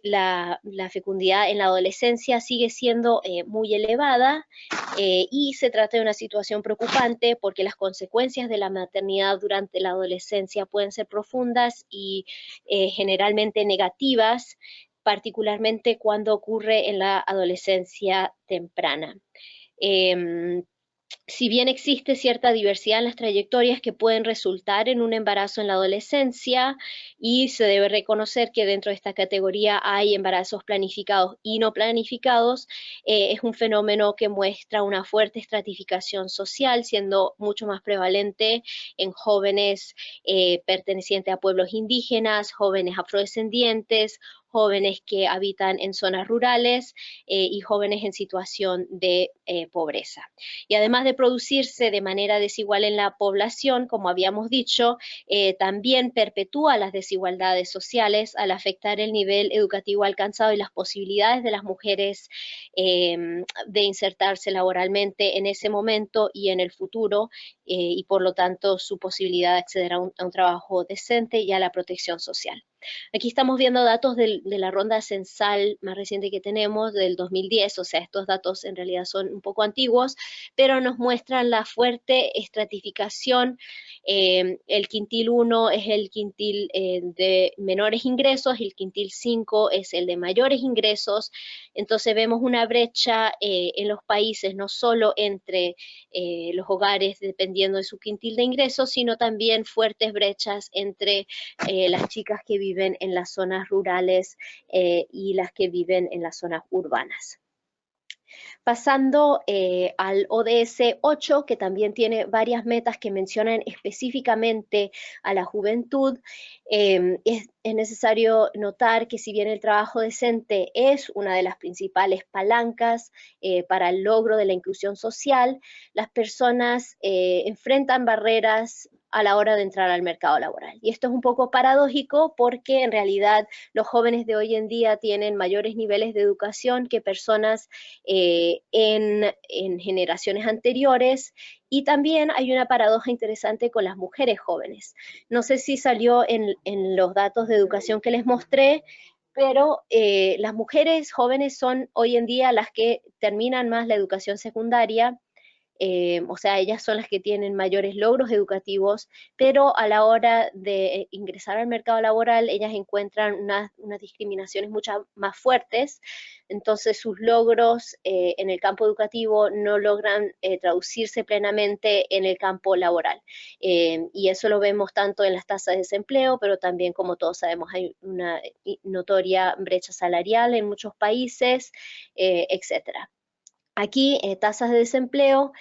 la fecundidad en la adolescencia sigue siendo muy elevada, y se trata de una situación preocupante porque las consecuencias de la maternidad durante la adolescencia pueden ser profundas y generalmente negativas, particularmente cuando ocurre en la adolescencia temprana. Si bien existe cierta diversidad en las trayectorias que pueden resultar en un embarazo en la adolescencia, y se debe reconocer que dentro de esta categoría hay embarazos planificados y no planificados, es un fenómeno que muestra una fuerte estratificación social, siendo mucho más prevalente en jóvenes pertenecientes a pueblos indígenas, jóvenes afrodescendientes, jóvenes que habitan en zonas rurales y jóvenes en situación de pobreza. Y además de producirse de manera desigual en la población, como habíamos dicho, también perpetúa las desigualdades sociales al afectar el nivel educativo alcanzado y las posibilidades de las mujeres de insertarse laboralmente en ese momento y en el futuro, y por lo tanto su posibilidad de acceder a un trabajo decente y a la protección social. Aquí estamos viendo datos de la ronda censal más reciente que tenemos, del 2010, o sea, estos datos en realidad son un poco antiguos, pero nos muestran la fuerte estratificación. El quintil 1 es el quintil de menores ingresos, el quintil 5 es el de mayores ingresos. Entonces vemos una brecha en los países, no solo entre los hogares dependiendo de su quintil de ingresos, sino también fuertes brechas entre las chicas que viven en las zonas rurales y las que viven en las zonas urbanas. Pasando al ODS 8, que también tiene varias metas que mencionan específicamente a la juventud, es necesario notar que si bien el trabajo decente es una de las principales palancas para el logro de la inclusión social, las personas enfrentan barreras a la hora de entrar al mercado laboral. Y esto es un poco paradójico porque en realidad los jóvenes de hoy en día tienen mayores niveles de educación que personas en generaciones anteriores, y también hay una paradoja interesante con las mujeres jóvenes. No sé si salió en los datos de educación que les mostré, pero las mujeres jóvenes son hoy en día las que terminan más la educación secundaria. O sea, ellas son las que tienen mayores logros educativos, pero a la hora de ingresar al mercado laboral, ellas encuentran unas discriminaciones mucho más fuertes. Entonces sus logros en el campo educativo no logran traducirse plenamente en el campo laboral. Y eso lo vemos tanto en las tasas de desempleo, pero también, como todos sabemos, hay una notoria brecha salarial en muchos países, etcétera. Aquí tasas de desempleo,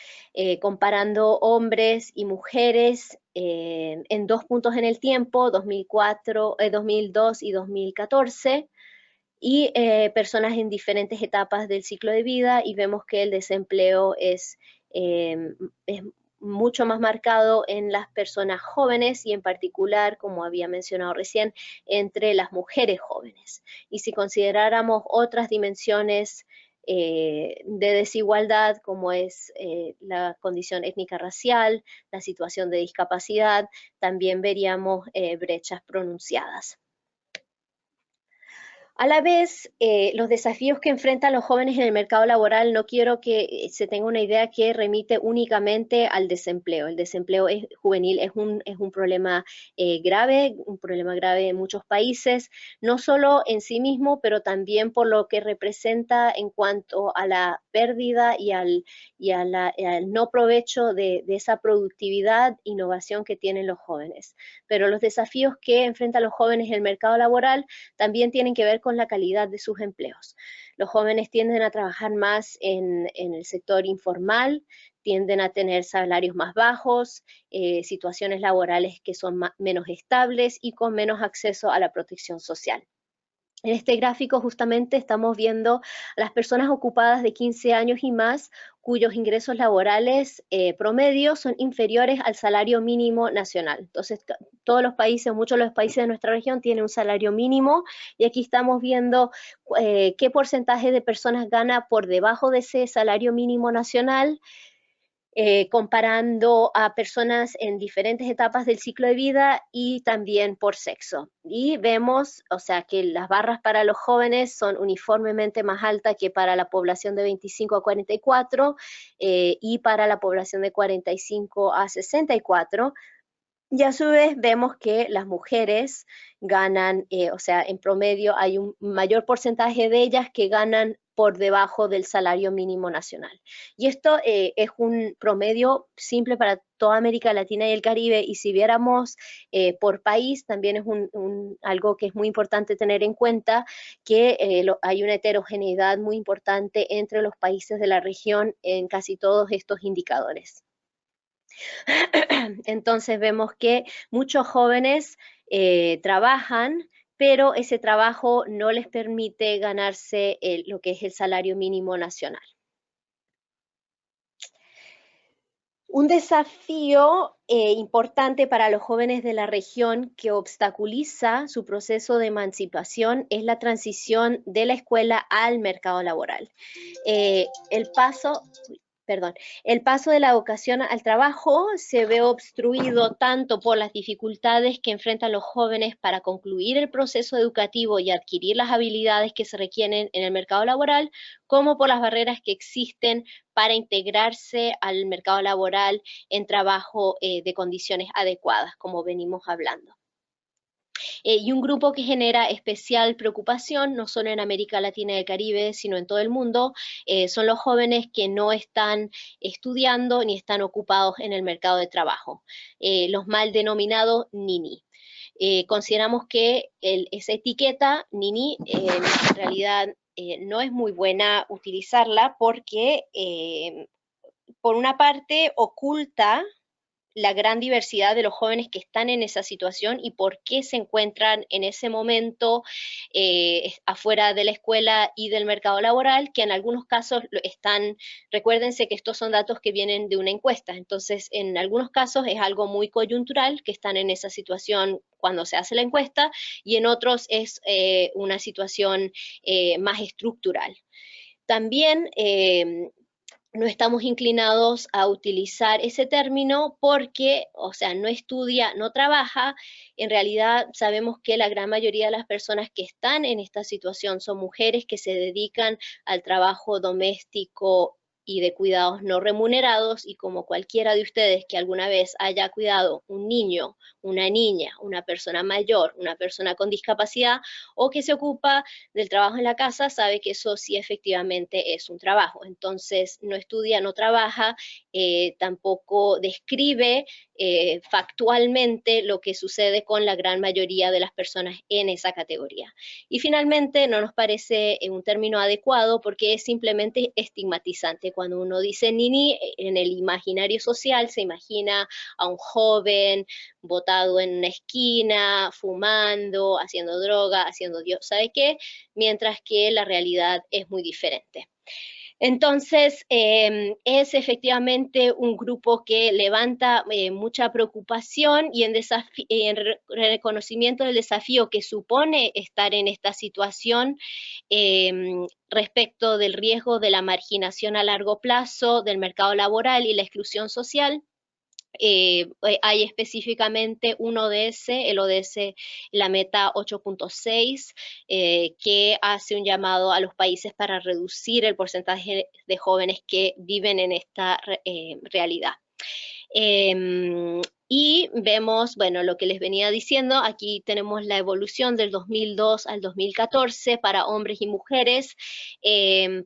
comparando hombres y mujeres en 2 puntos en el tiempo, 2002 y 2014, y personas en diferentes etapas del ciclo de vida, y vemos que el desempleo es mucho más marcado en las personas jóvenes y en particular, como había mencionado recién, entre las mujeres jóvenes. Y si consideráramos otras dimensiones de desigualdad, como es la condición étnica racial, la situación de discapacidad, también veríamos brechas pronunciadas. A la vez, los desafíos que enfrentan los jóvenes en el mercado laboral, no quiero que se tenga una idea que remite únicamente al desempleo. El desempleo juvenil es un problema grave, un problema grave en muchos países, no solo en sí mismo, pero también por lo que representa en cuanto a la pérdida y al no provecho de esa productividad, innovación que tienen los jóvenes. Pero los desafíos que enfrentan los jóvenes en el mercado laboral también tienen que ver con la calidad de sus empleos. Los jóvenes tienden a trabajar más en el sector informal, tienden a tener salarios más bajos, situaciones laborales que son menos estables y con menos acceso a la protección social. En este gráfico justamente estamos viendo a las personas ocupadas de 15 años y más cuyos ingresos laborales promedio son inferiores al salario mínimo nacional. Entonces, todos los países, muchos de los países de nuestra región tienen un salario mínimo y aquí estamos viendo qué porcentaje de personas gana por debajo de ese salario mínimo nacional, comparando a personas en diferentes etapas del ciclo de vida y también por sexo. Y vemos, o sea, que las barras para los jóvenes son uniformemente más altas que para la población de 25 a 44 y para la población de 45 a 64. Y a su vez vemos que las mujeres ganan, o sea, en promedio hay un mayor porcentaje de ellas que ganan por debajo del salario mínimo nacional. Y esto es un promedio simple para toda América Latina y el Caribe, y si viéramos por país, también es algo que es muy importante tener en cuenta, que hay una heterogeneidad muy importante entre los países de la región en casi todos estos indicadores. Entonces vemos que muchos jóvenes trabajan, pero ese trabajo no les permite ganarse lo que es el salario mínimo nacional. Un desafío importante para los jóvenes de la región que obstaculiza su proceso de emancipación es la transición de la escuela al mercado laboral. El paso de la educación al trabajo se ve obstruido tanto por las dificultades que enfrentan los jóvenes para concluir el proceso educativo y adquirir las habilidades que se requieren en el mercado laboral, como por las barreras que existen para integrarse al mercado laboral en trabajo de condiciones adecuadas, como venimos hablando. Y un grupo que genera especial preocupación, no solo en América Latina y el Caribe, sino en todo el mundo, son los jóvenes que no están estudiando ni están ocupados en el mercado de trabajo, los mal denominados NINI. Consideramos que esa etiqueta NINI en realidad no es muy buena utilizarla porque por una parte oculta la gran diversidad de los jóvenes que están en esa situación y por qué se encuentran en ese momento afuera de la escuela y del mercado laboral, que en algunos casos recuérdense que estos son datos que vienen de una encuesta, entonces en algunos casos es algo muy coyuntural, que están en esa situación cuando se hace la encuesta, y en otros es una situación más estructural. También no estamos inclinados a utilizar ese término porque, o sea, no estudia, no trabaja. En realidad sabemos que la gran mayoría de las personas que están en esta situación son mujeres que se dedican al trabajo doméstico y de cuidados no remunerados, y como cualquiera de ustedes que alguna vez haya cuidado un niño, una niña, una persona mayor, una persona con discapacidad o que se ocupa del trabajo en la casa, sabe que eso sí efectivamente es un trabajo. Entonces no estudia, no trabaja, tampoco describe factualmente lo que sucede con la gran mayoría de las personas en esa categoría. Y finalmente no nos parece un término adecuado porque es simplemente estigmatizante. Cuando uno dice nini, en el imaginario social se imagina a un joven botado en una esquina, fumando, haciendo droga, haciendo Dios sabe qué, mientras que la realidad es muy diferente. Entonces, es efectivamente un grupo que levanta mucha preocupación y en reconocimiento del desafío que supone estar en esta situación respecto del riesgo de la marginación a largo plazo del mercado laboral y la exclusión social. Hay específicamente un ODS, el ODS, la meta 8.6, que hace un llamado a los países para reducir el porcentaje de jóvenes que viven en esta realidad. Y vemos, bueno, lo que les venía diciendo, aquí tenemos la evolución del 2002 al 2014 para hombres y mujeres,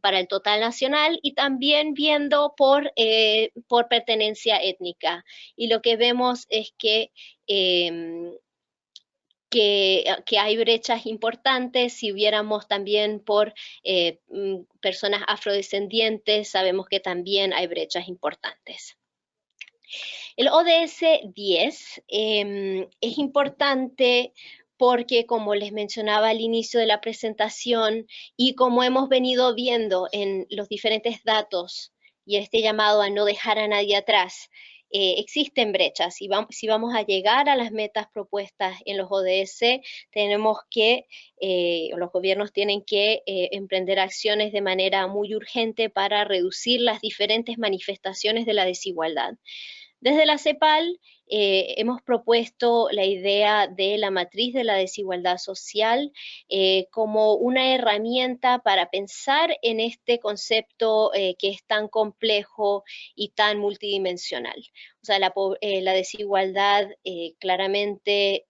para el total nacional, y también viendo por pertenencia étnica. Y lo que vemos es que hay brechas importantes. Si viéramos también por personas afrodescendientes, sabemos que también hay brechas importantes. El ODS 10 es importante porque como les mencionaba al inicio de la presentación y como hemos venido viendo en los diferentes datos y este llamado a no dejar a nadie atrás, existen brechas y si vamos a llegar a las metas propuestas en los ODS, tenemos que, los gobiernos tienen que emprender acciones de manera muy urgente para reducir las diferentes manifestaciones de la desigualdad. Desde la CEPAL hemos propuesto la idea de la matriz de la desigualdad social como una herramienta para pensar en este concepto que es tan complejo y tan multidimensional. O sea, la desigualdad claramente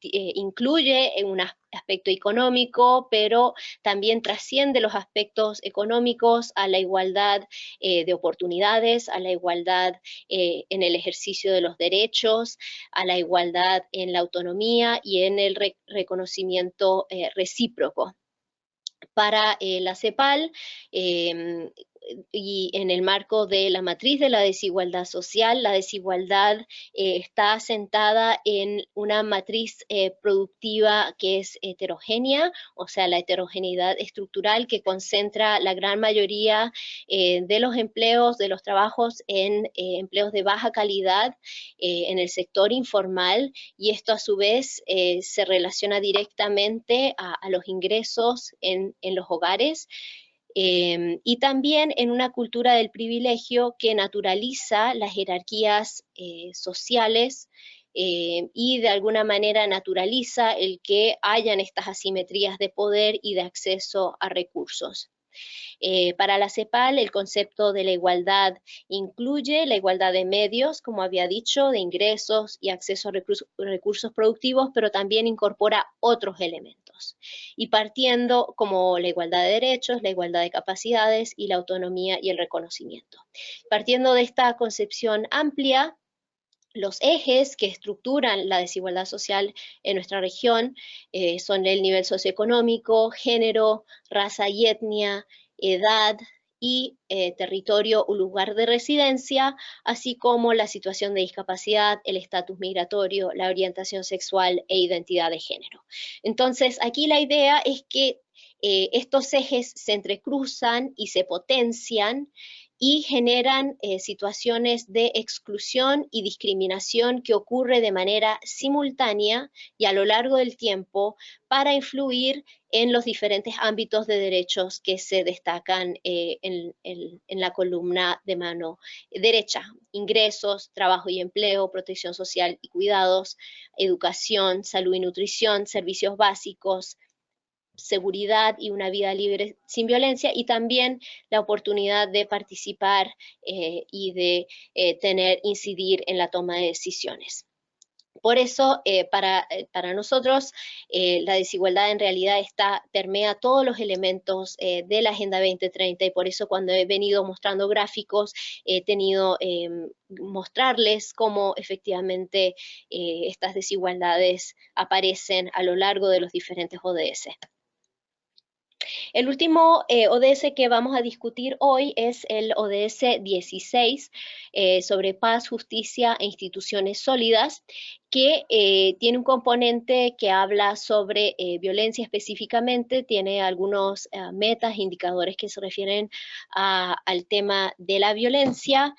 incluye un aspecto económico, pero también trasciende los aspectos económicos a la igualdad de oportunidades, a la igualdad en el ejercicio de los derechos, a la igualdad en la autonomía y en el reconocimiento recíproco. Para la CEPAL, y en el marco de la matriz de la desigualdad social, la desigualdad está asentada en una matriz productiva que es heterogénea, o sea, la heterogeneidad estructural que concentra la gran mayoría de los empleos, de los trabajos en empleos de baja calidad en el sector informal, y esto a su vez se relaciona directamente a los ingresos en los hogares. Y también en una cultura del privilegio que naturaliza las jerarquías sociales y de alguna manera naturaliza el que hayan estas asimetrías de poder y de acceso a recursos. Para la CEPAL, el concepto de la igualdad incluye la igualdad de medios, como había dicho, de ingresos y acceso a recursos productivos, pero también incorpora otros elementos. Y partiendo como la igualdad de derechos, la igualdad de capacidades y la autonomía y el reconocimiento. Partiendo de esta concepción amplia, los ejes que estructuran la desigualdad social en nuestra región son el nivel socioeconómico, género, raza y etnia, edad y territorio o lugar de residencia, así como la situación de discapacidad, el estatus migratorio, la orientación sexual e identidad de género. Entonces, aquí la idea es que estos ejes se entrecruzan y se potencian y generan situaciones de exclusión y discriminación que ocurre de manera simultánea y a lo largo del tiempo para influir en los diferentes ámbitos de derechos que se destacan en la columna de mano derecha: ingresos, trabajo y empleo, protección social y cuidados, educación, salud y nutrición, servicios básicos, seguridad y una vida libre sin violencia, y también la oportunidad de participar y de incidir en la toma de decisiones. Por eso, para nosotros, la desigualdad en realidad permea todos los elementos de la Agenda 2030, y por eso cuando he venido mostrando gráficos, he tenido mostrarles cómo efectivamente estas desigualdades aparecen a lo largo de los diferentes ODS. El último ODS que vamos a discutir hoy es el ODS 16 sobre paz, justicia e instituciones sólidas, que tiene un componente que habla sobre violencia específicamente, tiene algunos metas, indicadores que se refieren al tema de la violencia.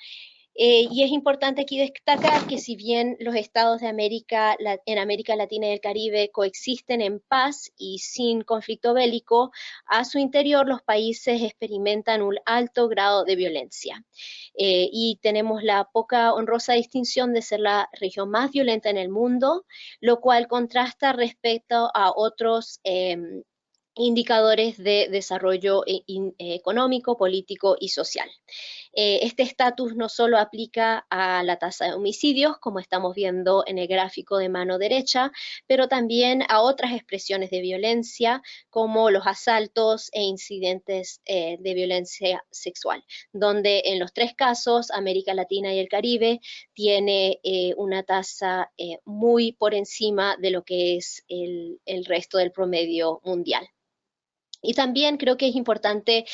Y es importante aquí destacar que si bien los estados de en América Latina y el Caribe coexisten en paz y sin conflicto bélico, a su interior los países experimentan un alto grado de violencia. Y tenemos la poca honrosa distinción de ser la región más violenta en el mundo, lo cual contrasta respecto a otros indicadores de desarrollo económico, político y social. Este estatus no solo aplica a la tasa de homicidios, como estamos viendo en el gráfico de mano derecha, pero también a otras expresiones de violencia, como los asaltos e incidentes de violencia sexual, donde en los tres casos, América Latina y el Caribe tiene una tasa muy por encima de lo que es el resto del promedio mundial. Y también creo que es importante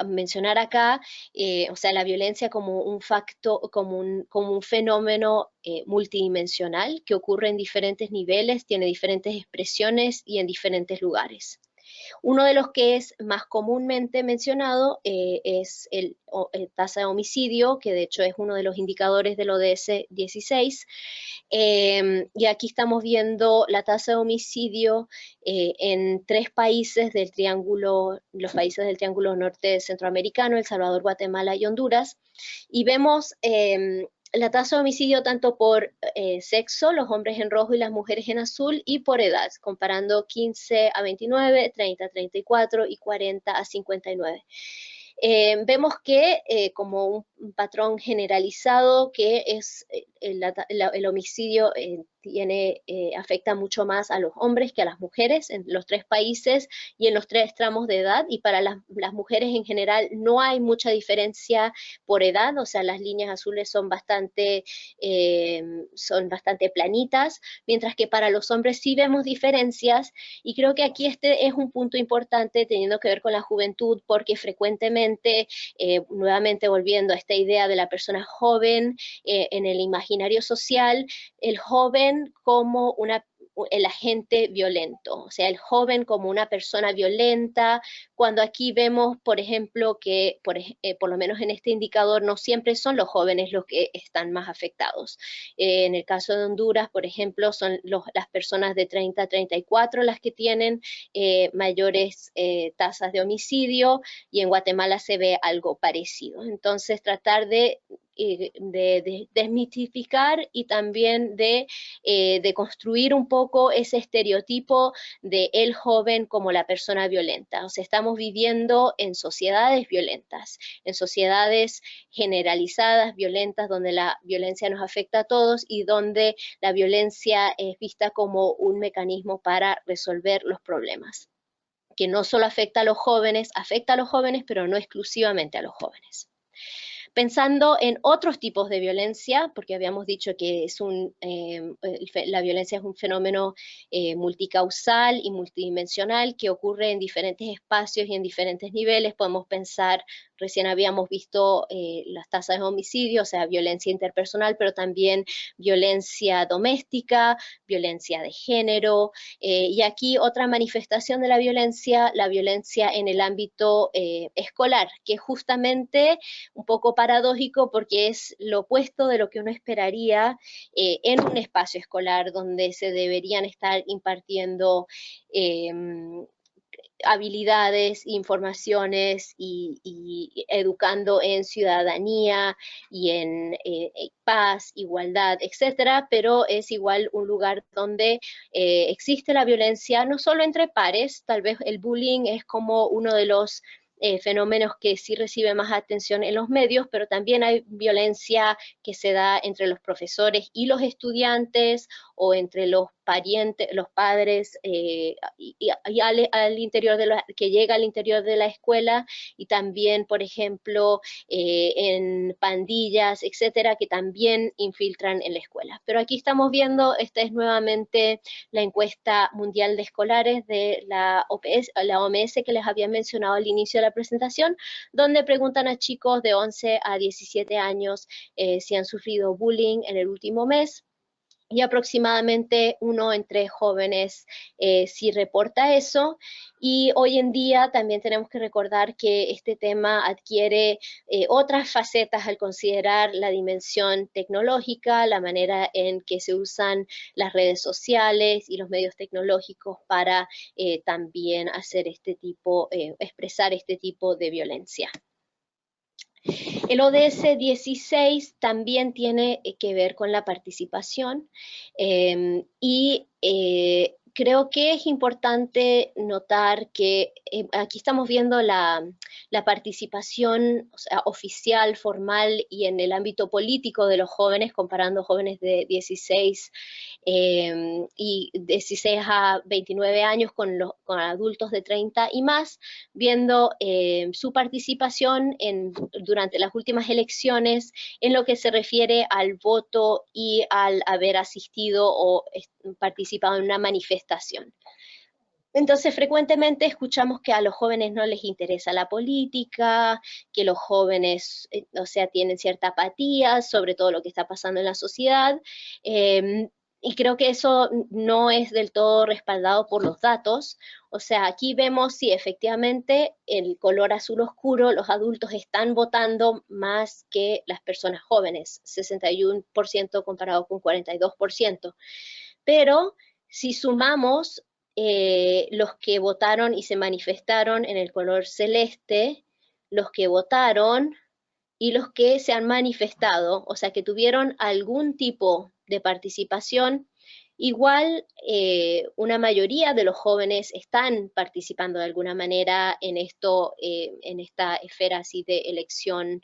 mencionar acá, o sea, la violencia como un como un fenómeno multidimensional que ocurre en diferentes niveles, tiene diferentes expresiones y en diferentes lugares. Uno de los que es más comúnmente mencionado es tasa de homicidio, que de hecho es uno de los indicadores del ODS 16. Y aquí estamos viendo la tasa de homicidio en 3 países del triángulo, los países del triángulo norte centroamericano, El Salvador, Guatemala y Honduras. Y vemos la tasa de homicidio tanto por sexo, los hombres en rojo y las mujeres en azul, y por edad, comparando 15 a 29, 30 a 34 y 40 a 59. Vemos que como un patrón generalizado que es el homicidio afecta mucho más a los hombres que a las mujeres en los 3 países y en los 3 tramos de edad, y para las mujeres en general no hay mucha diferencia por edad, o sea, las líneas azules son bastante planitas, mientras que para los hombres sí vemos diferencias, y creo que aquí este es un punto importante teniendo que ver con la juventud, porque frecuentemente, nuevamente volviendo a esta idea de la persona joven, en el imaginario social, el joven como el agente violento, o sea, el joven como una persona violenta, cuando aquí vemos, por ejemplo, que por lo menos en este indicador no siempre son los jóvenes los que están más afectados. En el caso de Honduras, por ejemplo, son las personas de 30 a 34 las que tienen mayores tasas de homicidio, y en Guatemala se ve algo parecido. Entonces, tratar de desmitificar y también de construir un poco ese estereotipo de el joven como la persona violenta. O sea, estamos viviendo en sociedades violentas, en sociedades generalizadas, violentas, donde la violencia nos afecta a todos y donde la violencia es vista como un mecanismo para resolver los problemas, que no solo afecta a los jóvenes, pero no exclusivamente a los jóvenes. Pensando en otros tipos de violencia, porque habíamos dicho que la violencia es un fenómeno multicausal y multidimensional que ocurre en diferentes espacios y en diferentes niveles. Podemos pensar, recién habíamos visto las tasas de homicidio, o sea, violencia interpersonal, pero también violencia doméstica, violencia de género, y aquí otra manifestación de la violencia en el ámbito escolar, que justamente un poco paradójico porque es lo opuesto de lo que uno esperaría en un espacio escolar donde se deberían estar impartiendo habilidades, informaciones y educando en ciudadanía y en paz, igualdad, etcétera, pero es igual un lugar donde existe la violencia, no solo entre pares, tal vez el bullying es como uno de los fenómenos que sí recibe más atención en los medios, pero también hay violencia que se da entre los profesores y los estudiantes, o entre los parientes, los padres, y al interior que llega al interior de la escuela, y también, por ejemplo, en pandillas, etcétera, que también infiltran en la escuela. Pero aquí estamos viendo, esta es nuevamente la encuesta mundial de escolares de la OMS que les había mencionado al inicio de la presentación, donde preguntan a chicos de 11 a 17 años si han sufrido bullying en el último mes, y aproximadamente 1 en 3 jóvenes sí reporta eso. Y hoy en día también tenemos que recordar que este tema adquiere otras facetas al considerar la dimensión tecnológica, la manera en que se usan las redes sociales y los medios tecnológicos para también hacer expresar este tipo de violencia. El ODS 16 también tiene que ver con la participación, y creo que es importante notar que aquí estamos viendo la participación, o sea, oficial, formal y en el ámbito político de los jóvenes, comparando jóvenes de 16 y 16 a 29 años con adultos de 30 y más, viendo su participación durante las últimas elecciones en lo que se refiere al voto y al haber asistido o participado en una manifestación. Entonces, frecuentemente escuchamos que a los jóvenes no les interesa la política, que los jóvenes, o sea, tienen cierta apatía sobre todo lo que está pasando en la sociedad, y creo que eso no es del todo respaldado por los datos. O sea, aquí vemos si efectivamente el color azul oscuro, los adultos están votando más que las personas jóvenes, 61% comparado con 42%. Pero si sumamos los que votaron y se manifestaron en el color celeste, los que votaron y los que se han manifestado, o sea, que tuvieron algún tipo de participación, igual una mayoría de los jóvenes están participando de alguna manera en esto, en esta esfera así de elección,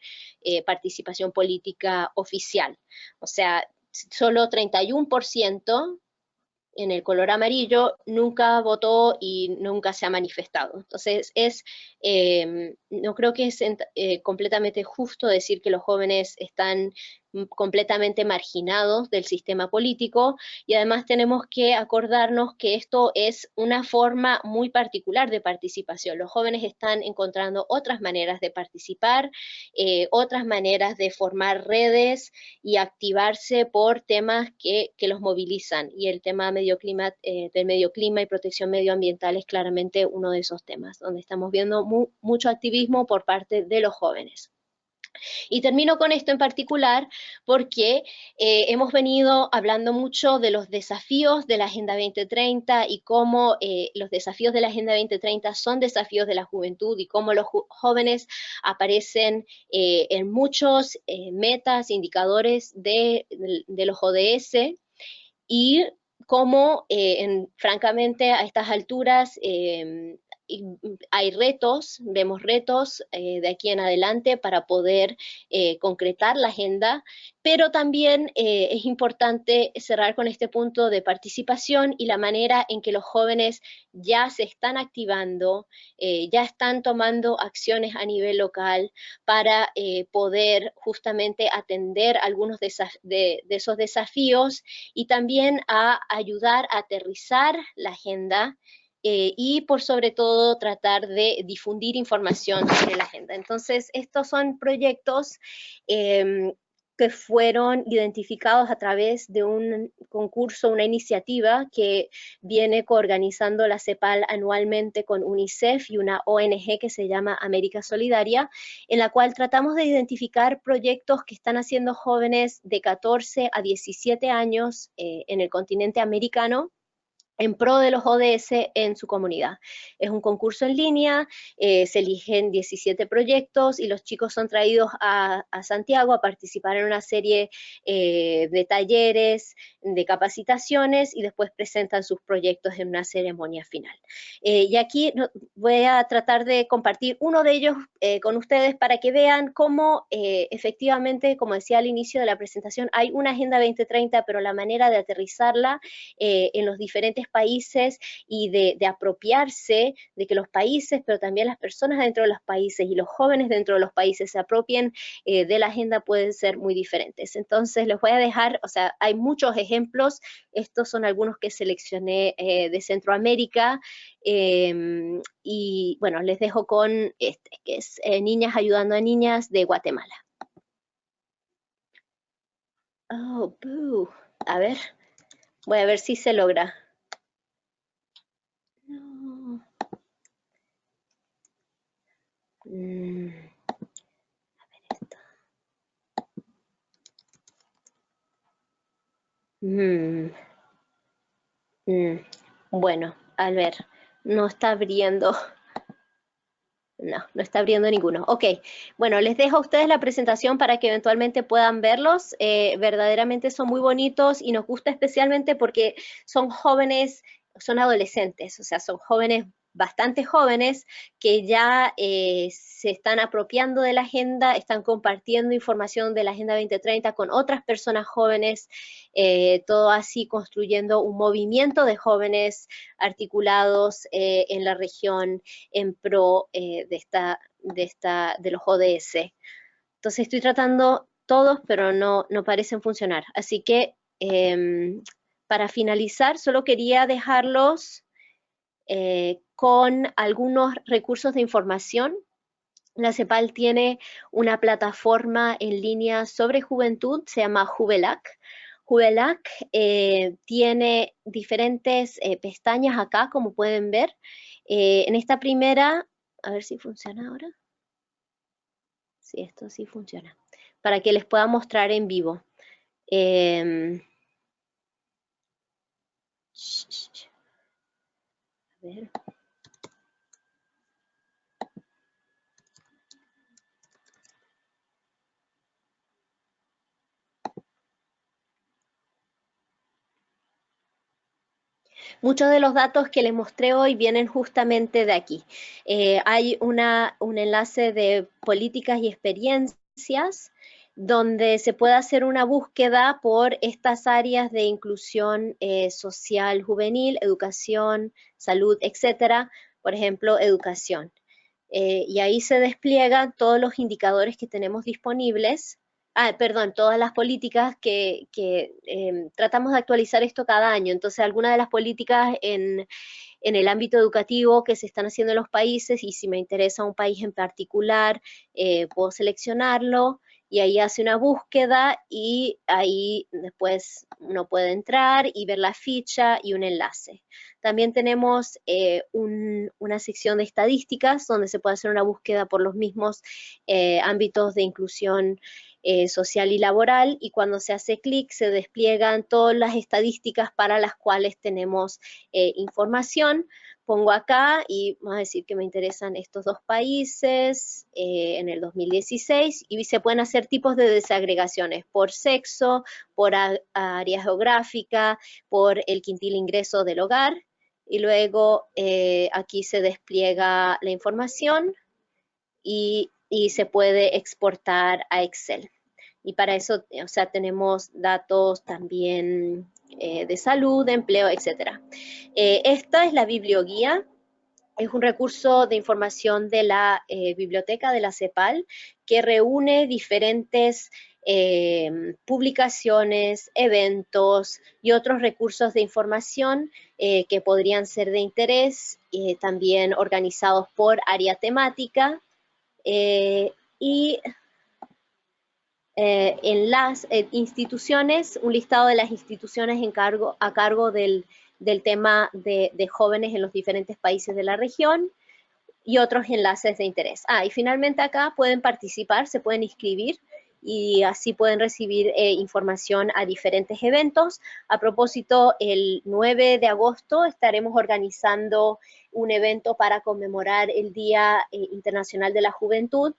participación política oficial. O sea, solo 31% en el color amarillo nunca votó y nunca se ha manifestado. Entonces, no creo que es completamente justo decir que los jóvenes están completamente marginados del sistema político, y además tenemos que acordarnos que esto es una forma muy particular de participación. Los jóvenes están encontrando otras maneras de participar, otras maneras de formar redes y activarse por temas que los movilizan, y el tema del medio clima y protección medioambiental es claramente uno de esos temas, donde estamos viendo mucho activismo por parte de los jóvenes. Y termino con esto en particular porque hemos venido hablando mucho de los desafíos de la Agenda 2030 y cómo los desafíos de la Agenda 2030 son desafíos de la juventud, y cómo los jóvenes aparecen en muchos metas, indicadores de los ODS, y cómo, francamente, a estas alturas hay retos, vemos retos de aquí en adelante para poder concretar la agenda, pero también es importante cerrar con este punto de participación y la manera en que los jóvenes ya se están activando, ya están tomando acciones a nivel local para poder justamente atender algunos de esos desafíos, y también a ayudar a aterrizar la agenda y por sobre todo tratar de difundir información sobre la agenda. Entonces, estos son proyectos que fueron identificados a través de un concurso, una iniciativa que viene coorganizando la CEPAL anualmente con UNICEF y una ONG que se llama América Solidaria, en la cual tratamos de identificar proyectos que están haciendo jóvenes de 14 a 17 años en el continente americano, en pro de los ODS en su comunidad. Es un concurso en línea, se eligen 17 proyectos y los chicos son traídos a Santiago a participar en una serie de talleres, de capacitaciones, y después presentan sus proyectos en una ceremonia final. Y aquí voy a tratar de compartir uno de ellos con ustedes para que vean cómo efectivamente, como decía al inicio de la presentación, hay una Agenda 2030, pero la manera de aterrizarla en los diferentes países y de apropiarse, de que los países, pero también las personas dentro de los países y los jóvenes dentro de los países se apropien de la agenda, pueden ser muy diferentes. Entonces les voy a dejar, o sea, hay muchos ejemplos, estos son algunos que seleccioné de Centroamérica, y bueno, les dejo con este, que es Niñas Ayudando a Niñas de Guatemala. Oh, boo. A ver, voy a ver si se logra. No. A ver esto. Bueno, a ver, no está abriendo. No está abriendo ninguno. Ok, bueno, les dejo a ustedes la presentación para que eventualmente puedan verlos. Verdaderamente son muy bonitos y nos gusta especialmente porque son jóvenes, son adolescentes, o sea, son jóvenes, bastante jóvenes, que ya se están apropiando de la agenda, están compartiendo información de la Agenda 2030 con otras personas jóvenes, todo así construyendo un movimiento de jóvenes articulados en la región en pro de los ODS. Entonces estoy tratando todos, pero no parecen funcionar. Así que para finalizar, solo quería dejarlos con algunos recursos de información. La CEPAL tiene una plataforma en línea sobre juventud, se llama Juvelac. Juvelac tiene diferentes pestañas acá, como pueden ver. En esta primera, a ver si funciona ahora. Sí, esto sí funciona. Para que les pueda mostrar en vivo. A ver. Muchos de los datos que les mostré hoy vienen justamente de aquí. Hay un enlace de políticas y experiencias donde se puede hacer una búsqueda por estas áreas de inclusión social juvenil, educación, salud, etcétera. Por ejemplo, educación. Y ahí se despliegan todos los indicadores que tenemos disponibles. Todas las políticas que tratamos de actualizar esto cada año. Entonces, algunas de las políticas en el ámbito educativo que se están haciendo en los países, y si me interesa un país en particular, puedo seleccionarlo y ahí hace una búsqueda y ahí después uno puede entrar y ver la ficha y un enlace. También tenemos una sección de estadísticas donde se puede hacer una búsqueda por los mismos ámbitos de inclusión social y laboral, y cuando se hace clic se despliegan todas las estadísticas para las cuales tenemos información. Pongo acá y vamos a decir que me interesan estos dos países en el 2016 y se pueden hacer tipos de desagregaciones por sexo, por área geográfica, por el quintil ingreso del hogar, y luego aquí se despliega la información y se puede exportar a Excel. Y para eso, o sea, tenemos datos también de salud, de empleo, etc. Esta es la biblioguía. Es un recurso de información de la biblioteca de la CEPAL que reúne diferentes publicaciones, eventos y otros recursos de información que podrían ser de interés, también organizados por área temática. Y en las instituciones, un listado de las instituciones a cargo del tema de jóvenes en los diferentes países de la región y otros enlaces de interés. Y finalmente acá pueden participar, se pueden inscribir y así pueden recibir información a diferentes eventos. A propósito, el 9 de agosto estaremos organizando un evento para conmemorar el Día Internacional de la Juventud.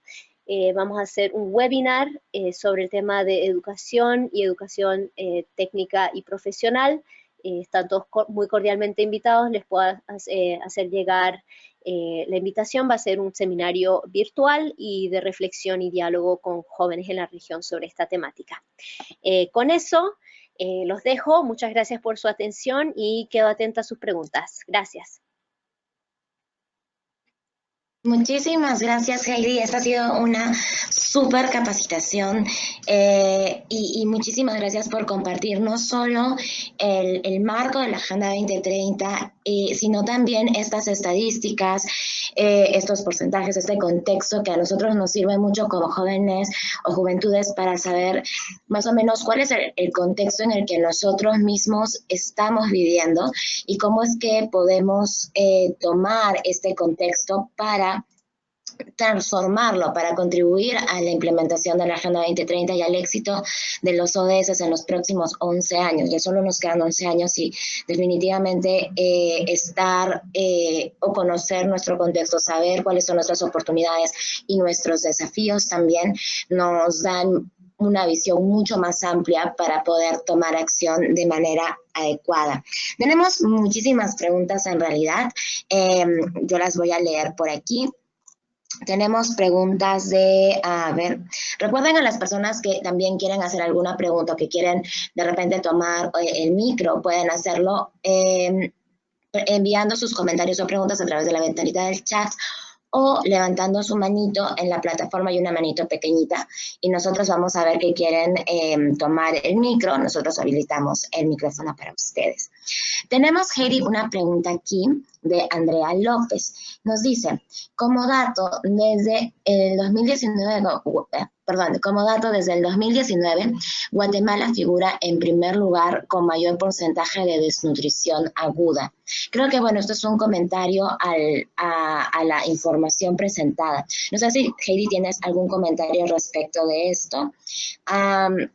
Vamos a hacer un webinar sobre el tema de educación y educación técnica y profesional. Están todos muy cordialmente invitados, les puedo hacer llegar la invitación. Va a ser un seminario virtual y de reflexión y diálogo con jóvenes en la región sobre esta temática. Con eso los dejo, muchas gracias por su atención y quedo atenta a sus preguntas. Gracias. Muchísimas gracias, Heidi. Esta ha sido una súper capacitación y muchísimas gracias por compartir no solo el marco de la Agenda 2030, sino también estas estadísticas, estos porcentajes, este contexto que a nosotros nos sirve mucho como jóvenes o juventudes para saber más o menos cuál es el contexto en el que nosotros mismos estamos viviendo y cómo es que podemos tomar este contexto para transformarlo, para contribuir a la implementación de la Agenda 2030 y al éxito de los ODS en los próximos 11 años. Ya solo nos quedan 11 años y definitivamente estar o conocer nuestro contexto, saber cuáles son nuestras oportunidades y nuestros desafíos también nos dan una visión mucho más amplia para poder tomar acción de manera adecuada. Tenemos muchísimas preguntas en realidad. Yo las voy a leer por aquí. Tenemos preguntas de, recuerden a las personas que también quieren hacer alguna pregunta o que quieren de repente tomar el micro, pueden hacerlo enviando sus comentarios o preguntas a través de la ventanita del chat o levantando su manito en la plataforma. Hay una manito pequeñita y nosotros vamos a ver que quieren tomar el micro. Nosotros habilitamos el micrófono para ustedes. Tenemos, Heidi, una pregunta aquí de Andrea López. Nos dice, como dato, desde el 2019, como dato desde el 2019, Guatemala figura en primer lugar con mayor porcentaje de desnutrición aguda. Creo que, bueno, esto es un comentario a la información presentada. No sé si, Heidi, tienes algún comentario respecto de esto,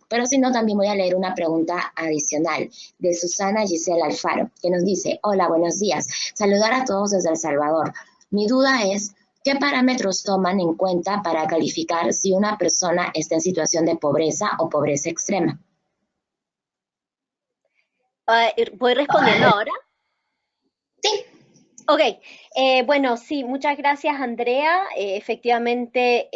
pero si no, también voy a leer una pregunta adicional de Susana Gisela Alfaro, que nos dice, hola, buenos días, saludar a todos desde El Salvador. Mi duda es, ¿qué parámetros toman en cuenta para calificar si una persona está en situación de pobreza o pobreza extrema? ¿Voy respondiendo ahora? Sí. Ok, bueno, sí, muchas gracias, Andrea. Efectivamente,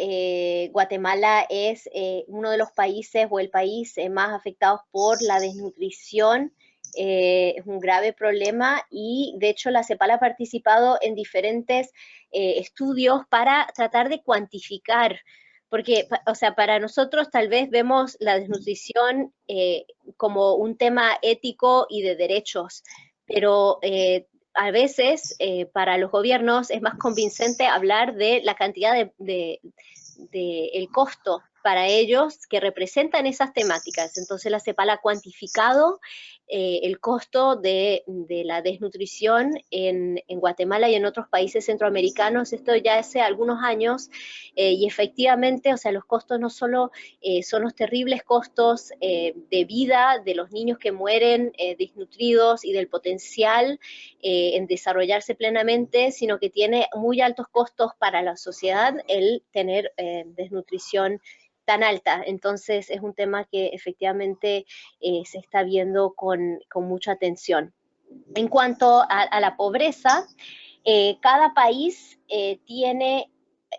Guatemala es uno de los países o el país más afectados por la desnutrición. Es un grave problema y, de hecho, la CEPAL ha participado en diferentes estudios para tratar de cuantificar, porque, o sea, para nosotros tal vez vemos la desnutrición como un tema ético y de derechos, pero a veces para los gobiernos es más convincente hablar de la cantidad de el costo para ellos que representan esas temáticas. Entonces la CEPAL ha cuantificado el costo de la desnutrición en Guatemala y en otros países centroamericanos, esto ya hace algunos años, y efectivamente, o sea, los costos no solo son los terribles costos de vida de los niños que mueren desnutridos y del potencial en desarrollarse plenamente, sino que tiene muy altos costos para la sociedad el tener desnutrición tan alta. Entonces es un tema que efectivamente se está viendo con mucha atención. En cuanto a la pobreza, cada país tiene,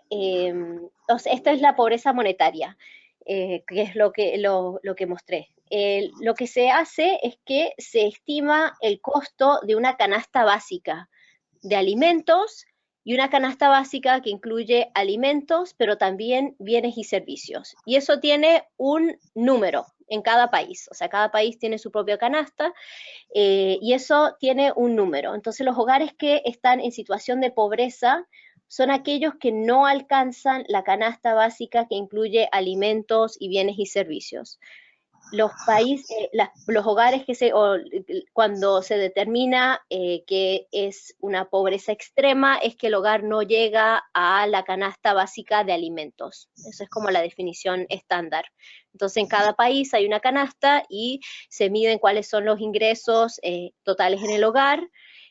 o sea, esta es la pobreza monetaria, que es lo que mostré. Lo que se hace es que se estima el costo de una canasta básica de alimentos y una canasta básica que incluye alimentos, pero también bienes y servicios. Y eso tiene un número en cada país, o sea, cada país tiene su propia canasta y eso tiene un número. Entonces, los hogares que están en situación de pobreza son aquellos que no alcanzan la canasta básica que incluye alimentos y bienes y servicios. Los países, los hogares cuando se determina que es una pobreza extrema, es que el hogar no llega a la canasta básica de alimentos. Esa es como la definición estándar. Entonces, en cada país hay una canasta y se miden cuáles son los ingresos totales en el hogar.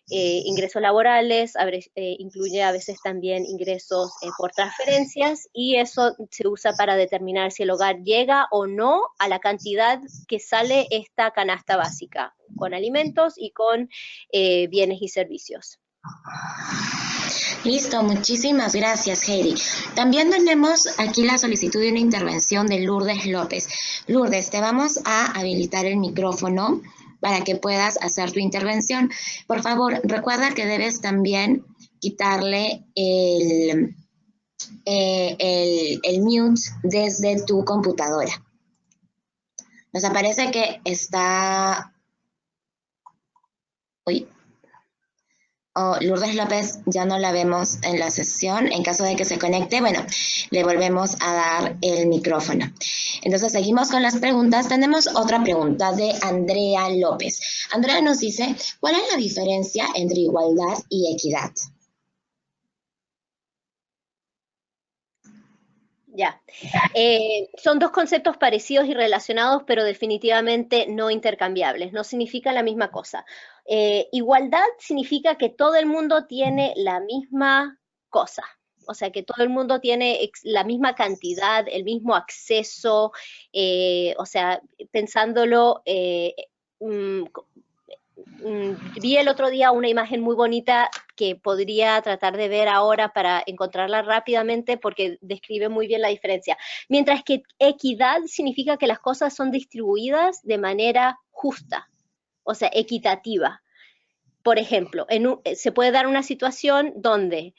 Ingresos laborales, incluye a veces también ingresos por transferencias y eso se usa para determinar si el hogar llega o no a la cantidad que sale esta canasta básica, con alimentos y con bienes y servicios. Listo, muchísimas gracias, Heidi. También tenemos aquí la solicitud de una intervención de Lourdes López. Lourdes, te vamos a habilitar el micrófono para que puedas hacer tu intervención. Por favor, recuerda que debes también quitarle el mute desde tu computadora. Nos aparece que está... Uy. Oh, Lourdes López ya no la vemos en la sesión. En caso de que se conecte, bueno, le volvemos a dar el micrófono. Entonces, seguimos con las preguntas. Tenemos otra pregunta de Andrea López. Andrea nos dice, ¿cuál es la diferencia entre igualdad y equidad? Ya. Son dos conceptos parecidos y relacionados, pero definitivamente no intercambiables. No significan la misma cosa. Igualdad significa que todo el mundo tiene la misma cosa. O sea, que todo el mundo tiene la misma cantidad, el mismo acceso. O sea, pensándolo, vi el otro día una imagen muy bonita que podría tratar de ver ahora para encontrarla rápidamente porque describe muy bien la diferencia. Mientras que equidad significa que las cosas son distribuidas de manera justa, o sea, equitativa. Por ejemplo, se puede dar una situación donde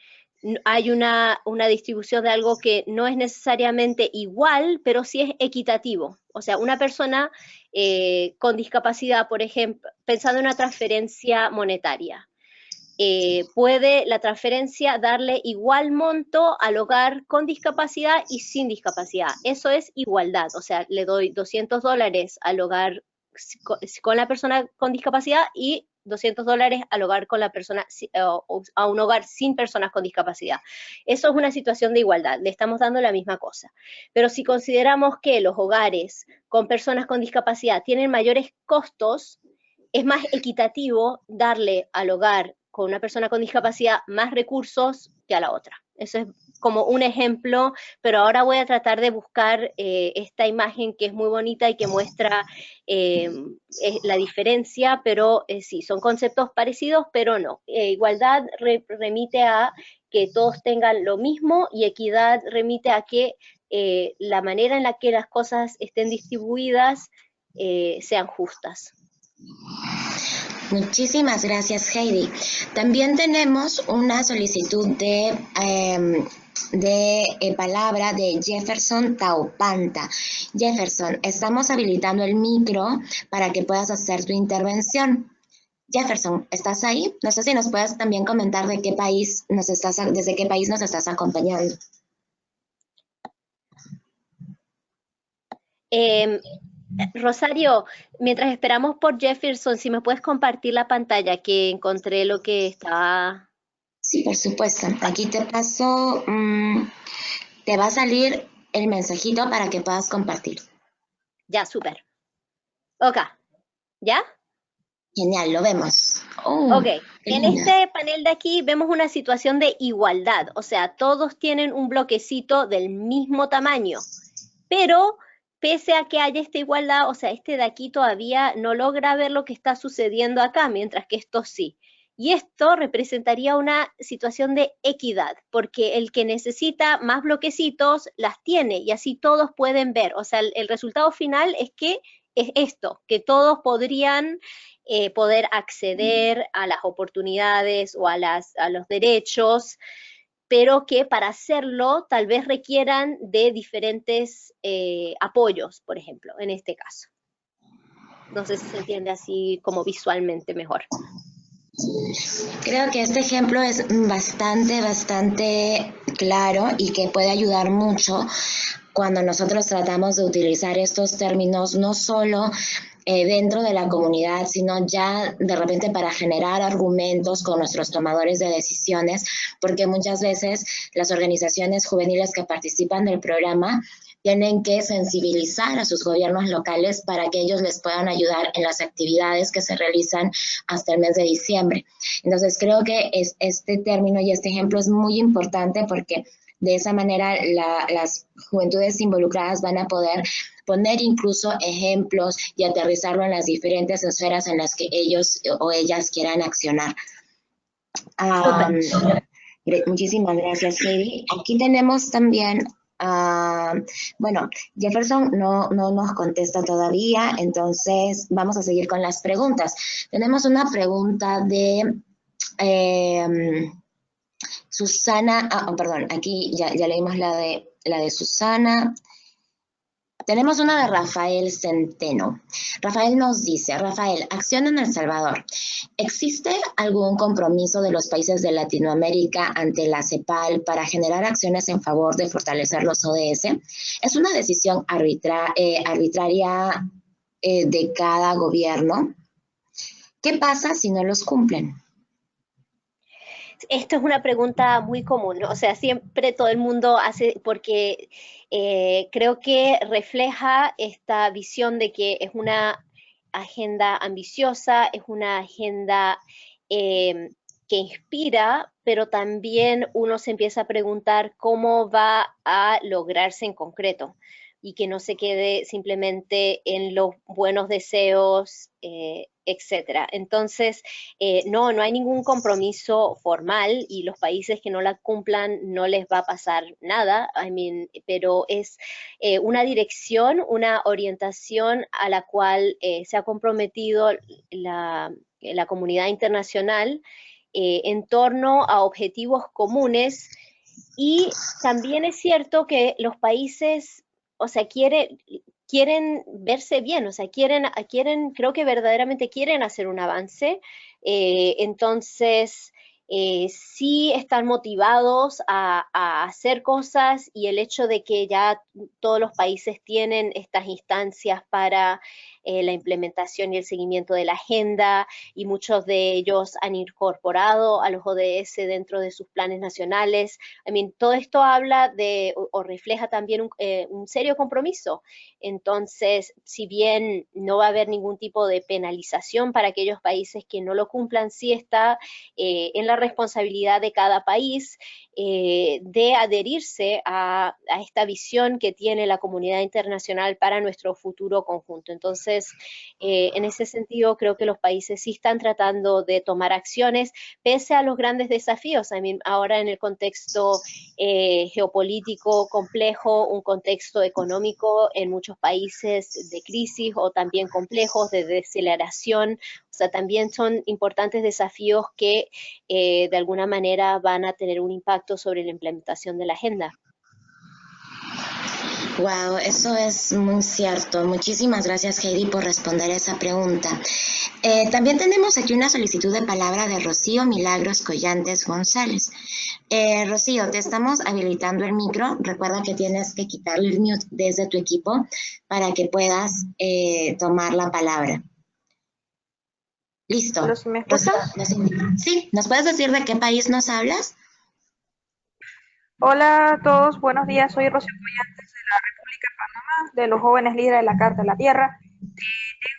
hay una distribución de algo que no es necesariamente igual, pero sí es equitativo. O sea, una persona con discapacidad, por ejemplo, pensando en una transferencia monetaria, puede la transferencia darle igual monto al hogar con discapacidad y sin discapacidad. Eso es igualdad, o sea, le doy $200 al hogar con la persona con discapacidad y $200 al hogar con la persona, a un hogar sin personas con discapacidad. Eso es una situación de igualdad, le estamos dando la misma cosa. Pero si consideramos que los hogares con personas con discapacidad tienen mayores costos, es más equitativo darle al hogar con una persona con discapacidad más recursos que a la otra. Eso es como un ejemplo, pero ahora voy a tratar de buscar esta imagen que es muy bonita y que muestra la diferencia, pero sí, son conceptos parecidos, pero no. Igualdad remite a que todos tengan lo mismo y equidad remite a que la manera en la que las cosas estén distribuidas sean justas. Muchísimas gracias, Heidi. También tenemos una solicitud de palabra de Jefferson Taupanta. Jefferson, estamos habilitando el micro para que puedas hacer tu intervención. Jefferson, ¿estás ahí? No sé si nos puedes también comentar de qué país desde qué país nos estás acompañando. Rosario, mientras esperamos por Jefferson, si me puedes compartir la pantalla que encontré lo que estaba. Sí, por supuesto. Aquí te paso, te va a salir el mensajito para que puedas compartir. Ya, súper. Ok, ¿ya? Genial, lo vemos. Ok, en este panel de aquí vemos una situación de igualdad, o sea, todos tienen un bloquecito del mismo tamaño, pero pese a que haya esta igualdad, o sea, este de aquí todavía no logra ver lo que está sucediendo acá, mientras que esto sí. Y esto representaría una situación de equidad, porque el que necesita más bloquecitos las tiene y así todos pueden ver. O sea, el resultado final es que es esto, que todos podrían poder acceder a las oportunidades o a los derechos, pero que para hacerlo tal vez requieran de diferentes apoyos, por ejemplo, en este caso. No sé si se entiende así como visualmente mejor. Creo que este ejemplo es bastante claro y que puede ayudar mucho cuando nosotros tratamos de utilizar estos términos, no solo dentro de la comunidad, sino ya de repente para generar argumentos con nuestros tomadores de decisiones, porque muchas veces las organizaciones juveniles que participan del programa tienen que sensibilizar a sus gobiernos locales para que ellos les puedan ayudar en las actividades que se realizan hasta el mes de diciembre. Entonces creo que este término y este ejemplo es muy importante porque de esa manera las juventudes involucradas van a poder poner incluso ejemplos y aterrizarlo en las diferentes esferas en las que ellos o ellas quieran accionar. Muchísimas gracias, Heidi. Aquí tenemos también, bueno, Jefferson no nos contesta todavía, entonces vamos a seguir con las preguntas. Tenemos una pregunta de Susana, perdón, aquí ya leímos la de Susana. Tenemos una de Rafael Centeno. Rafael nos dice, Rafael, acción en El Salvador. ¿Existe algún compromiso de los países de Latinoamérica ante la CEPAL para generar acciones en favor de fortalecer los ODS? ¿Es una decisión arbitraria de cada gobierno? ¿Qué pasa si no los cumplen? Esto es una pregunta muy común, ¿no? O sea, siempre todo el mundo hace, porque creo que refleja esta visión de que es una agenda ambiciosa, es una agenda que inspira, pero también uno se empieza a preguntar cómo va a lograrse en concreto y que no se quede simplemente en los buenos deseos, etcétera. Entonces, no hay ningún compromiso formal y los países que no la cumplan no les va a pasar nada, pero es una dirección, una orientación a la cual se ha comprometido la comunidad internacional en torno a objetivos comunes. Y también es cierto que los países, o sea, quieren verse bien, o sea, creo que verdaderamente quieren hacer un avance, Entonces, sí están motivados a hacer cosas, y el hecho de que ya todos los países tienen estas instancias para la implementación y el seguimiento de la agenda, y muchos de ellos han incorporado a los ODS dentro de sus planes nacionales. Todo esto habla de o refleja también un serio compromiso. Entonces, si bien no va a haber ningún tipo de penalización para aquellos países que no lo cumplan, sí está en la responsabilidad de cada país de adherirse a esta visión que tiene la comunidad internacional para nuestro futuro conjunto. Entonces, en ese sentido, creo que los países sí están tratando de tomar acciones pese a los grandes desafíos. Ahora en el contexto geopolítico complejo, un contexto económico en muchos países de crisis o también complejos, de deceleración. O sea, también son importantes desafíos que de alguna manera van a tener un impacto sobre la implementación de la agenda. Wow, eso es muy cierto. Muchísimas gracias, Heidi, por responder esa pregunta. También tenemos aquí una solicitud de palabra de Rocío Milagros Collantes González. Rocío, te estamos habilitando el micro. Recuerda que tienes que quitarle el mute desde tu equipo para que puedas tomar la palabra. Listo. ¿Pero si me escuchan? Sí, ¿nos puedes decir de qué país nos hablas? Hola a todos, buenos días. Soy Rocío Collantes de la República de Panamá, de los jóvenes líderes de la Carta de la Tierra. Tengo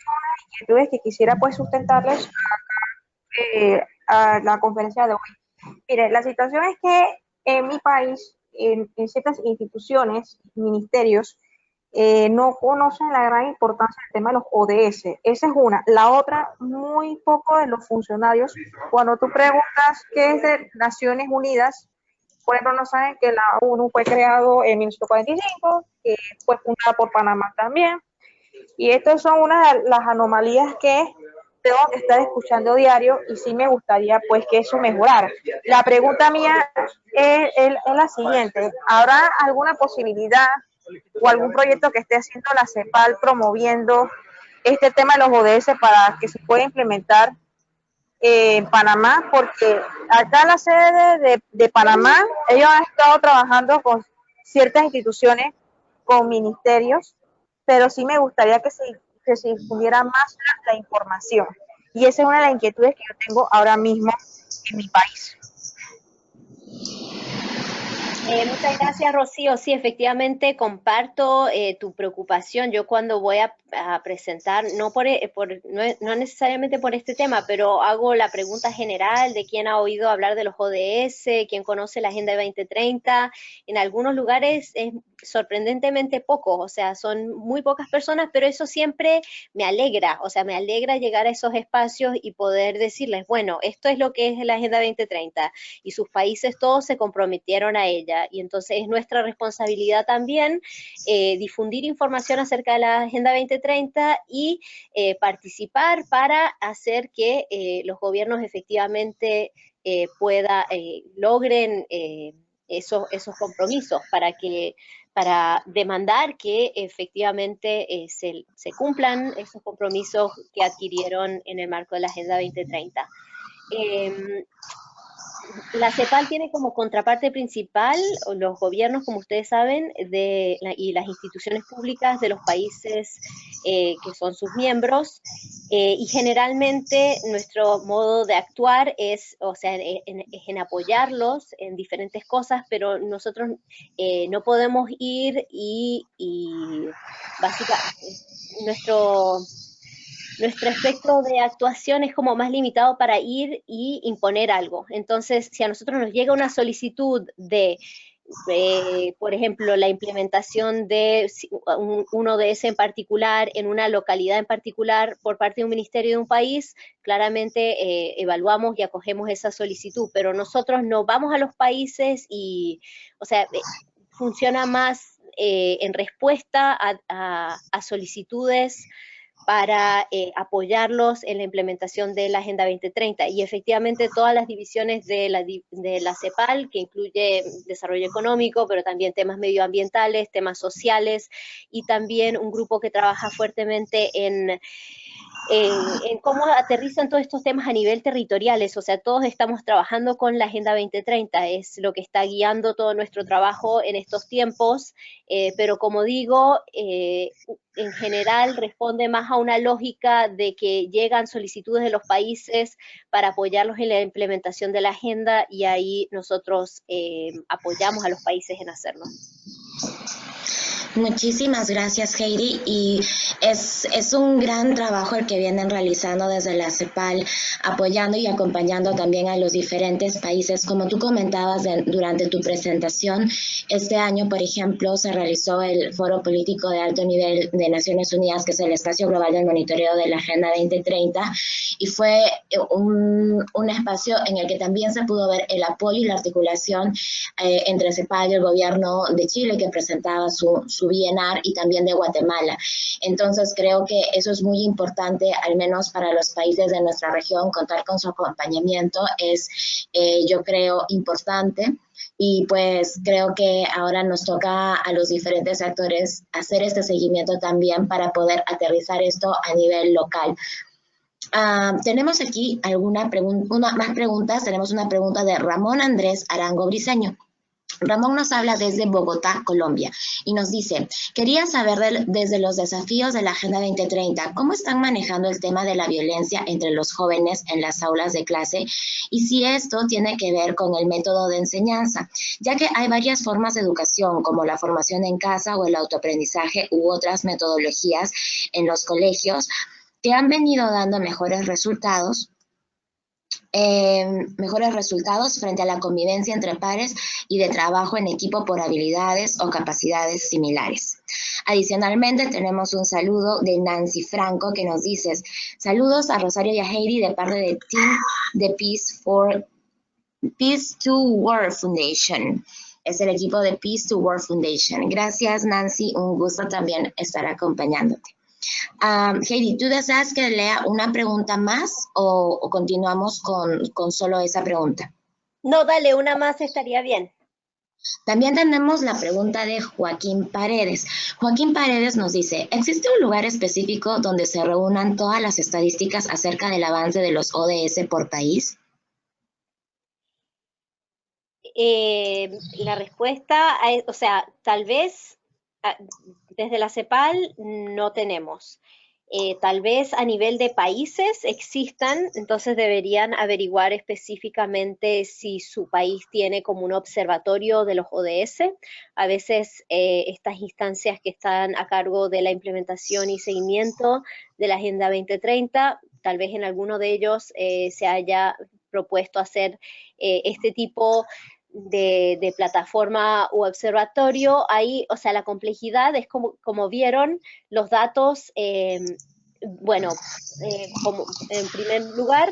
unas inquietudes que quisiera pues sustentarles a la conferencia de hoy. Mire, la situación es que en mi país, en ciertas instituciones, ministerios, no conocen la gran importancia del tema de los ODS. Esa es una. La otra, muy poco de los funcionarios, cuando tú preguntas qué es de Naciones Unidas, por ejemplo, no saben que la ONU fue creado en 1945, que fue fundada por Panamá también. Y estas son unas de las anomalías que tengo que estar escuchando diario, y sí me gustaría pues que eso mejorara. La pregunta mía es la siguiente: ¿habrá alguna posibilidad o algún proyecto que esté haciendo la CEPAL promoviendo este tema de los ODS para que se pueda implementar en Panamá? Porque acá en la sede de Panamá, ellos han estado trabajando con ciertas instituciones, con ministerios, pero sí me gustaría que se difundiera más la información. Y esa es una de las inquietudes que yo tengo ahora mismo en mi país. Muchas gracias, Rocío. Sí, efectivamente comparto tu preocupación. Yo cuando voy a presentar, no necesariamente por este tema, pero hago la pregunta general de quién ha oído hablar de los ODS, quién conoce la Agenda 2030. En algunos lugares es sorprendentemente poco, o sea, son muy pocas personas, pero eso siempre me alegra, o sea, me alegra llegar a esos espacios y poder decirles, bueno, esto es lo que es la Agenda 2030, y sus países todos se comprometieron a ella, y entonces es nuestra responsabilidad también difundir información acerca de la Agenda 2030 y participar para hacer que los gobiernos efectivamente logren esos compromisos, para demandar que efectivamente se cumplan esos compromisos que adquirieron en el marco de la Agenda 2030. La CEPAL tiene como contraparte principal los gobiernos, como ustedes saben, y las instituciones públicas de los países que son sus miembros, y generalmente nuestro modo de actuar es, o sea, es en apoyarlos en diferentes cosas, pero nosotros no podemos ir y básicamente nuestro espectro de actuación es como más limitado para ir y imponer algo. Entonces, si a nosotros nos llega una solicitud de, por ejemplo, la implementación de un ODS en particular, en una localidad en particular, por parte de un ministerio de un país, claramente evaluamos y acogemos esa solicitud, pero nosotros no vamos a los países y, o sea, funciona más en respuesta a solicitudes para apoyarlos en la implementación de la Agenda 2030. Y efectivamente todas las divisiones de la CEPAL, que incluye desarrollo económico, pero también temas medioambientales, temas sociales, y también un grupo que trabaja fuertemente en cómo aterrizan todos estos temas a nivel territoriales, o sea, todos estamos trabajando con la Agenda 2030, es lo que está guiando todo nuestro trabajo en estos tiempos, pero como digo, en general responde más a una lógica de que llegan solicitudes de los países para apoyarlos en la implementación de la agenda y ahí nosotros apoyamos a los países en hacerlo. Muchísimas gracias, Heidi, y es un gran trabajo el que vienen realizando desde la CEPAL, apoyando y acompañando también a los diferentes países. Como tú comentabas durante tu presentación, este año, por ejemplo, se realizó el Foro Político de Alto Nivel de Naciones Unidas, que es el Espacio Global del Monitoreo de la Agenda 2030, y fue un espacio en el que también se pudo ver el apoyo y la articulación entre CEPAL y el gobierno de Chile, que presentaba su bienar, y también de Guatemala. Entonces creo que eso es muy importante, al menos para los países de nuestra región, contar con su acompañamiento es, yo creo, importante. Y pues creo que ahora nos toca a los diferentes actores hacer este seguimiento también para poder aterrizar esto a nivel local. Tenemos aquí más preguntas. Tenemos una pregunta de Ramón Andrés Arango Briceño. Ramón nos habla desde Bogotá, Colombia, y nos dice, quería saber desde los desafíos de la Agenda 2030, ¿cómo están manejando el tema de la violencia entre los jóvenes en las aulas de clase? Y si esto tiene que ver con el método de enseñanza, ya que hay varias formas de educación, como la formación en casa o el autoaprendizaje u otras metodologías en los colegios, que han venido dando mejores resultados frente a la convivencia entre pares y de trabajo en equipo por habilidades o capacidades similares. Adicionalmente, tenemos un saludo de Nancy Franco que nos dice, saludos a Rosario y a Heidi de parte del Team de Peace to World Foundation. Es el equipo de Peace to World Foundation. Gracias, Nancy. Un gusto también estar acompañándote. Heidi, ¿tú deseas que lea una pregunta más o continuamos con solo esa pregunta? No, dale, una más estaría bien. También tenemos la pregunta de Joaquín Paredes. Joaquín Paredes nos dice, ¿existe un lugar específico donde se reúnan todas las estadísticas acerca del avance de los ODS por país? La respuesta, o sea, tal vez desde la CEPAL no tenemos. Tal vez a nivel de países existan, entonces deberían averiguar específicamente si su país tiene como un observatorio de los ODS. A veces estas instancias que están a cargo de la implementación y seguimiento de la Agenda 2030, tal vez en alguno de ellos se haya propuesto hacer este tipo de plataforma u observatorio. Ahí, o sea, la complejidad es como vieron los datos, bueno, como en primer lugar,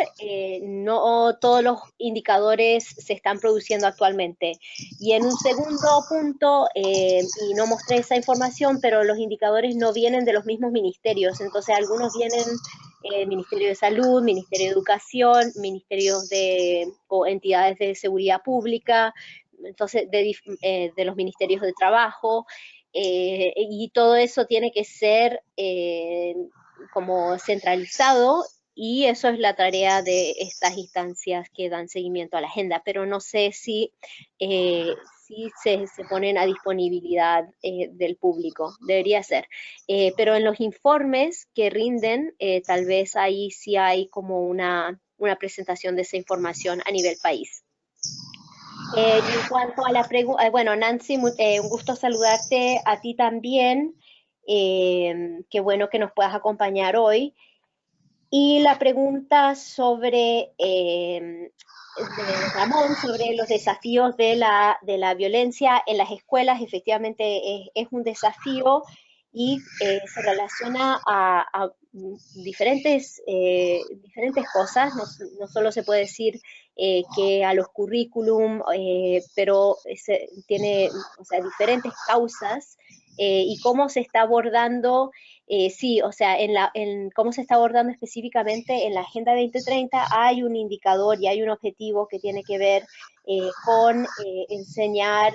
no todos los indicadores se están produciendo actualmente. Y en un segundo punto, y no mostré esa información, pero los indicadores no vienen de los mismos ministerios. Entonces, algunos vienen Ministerio de Salud, Ministerio de Educación, ministerios o entidades de seguridad pública, entonces de los ministerios de trabajo, y todo eso tiene que ser como centralizado, y eso es la tarea de estas instancias que dan seguimiento a la agenda, pero no sé si se ponen a disponibilidad del público, debería ser. Pero en los informes que rinden, tal vez ahí sí hay como una presentación de esa información a nivel país. Y en cuanto a la pregunta, bueno, Nancy, un gusto saludarte a ti también. Qué bueno que nos puedas acompañar hoy. Y la pregunta sobre de Ramón, sobre los desafíos de la violencia en las escuelas, efectivamente es un desafío y se relaciona a diferentes cosas, no solo se puede decir que a los currículum, pero tiene, o sea, diferentes causas, y cómo se está abordando. Sí, o sea, en cómo se está abordando específicamente en la Agenda 2030 hay un indicador y hay un objetivo que tiene que ver con enseñar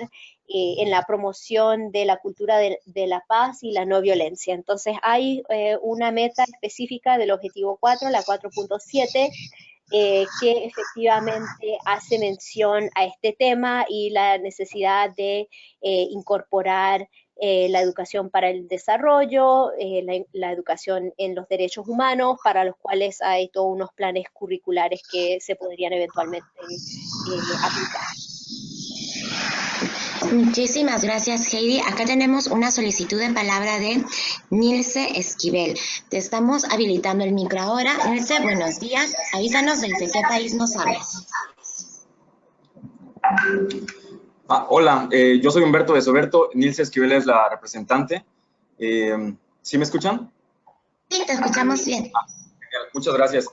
en la promoción de la cultura de la paz y la no violencia. Entonces hay una meta específica del objetivo 4, la 4.7, que efectivamente hace mención a este tema y la necesidad de incorporar la educación para el desarrollo, la educación en los derechos humanos, para los cuales hay todos unos planes curriculares que se podrían eventualmente aplicar. Muchísimas gracias, Heidi. Acá tenemos una solicitud de palabra de Nilce Esquivel. Te estamos habilitando el micro ahora. Nilce, buenos días. Avísanos desde qué país nos hablas. Hola, yo soy Humberto de Soberto. Nilce Esquivel es la representante. ¿Sí me escuchan? Sí, te escuchamos bien. Genial, muchas gracias.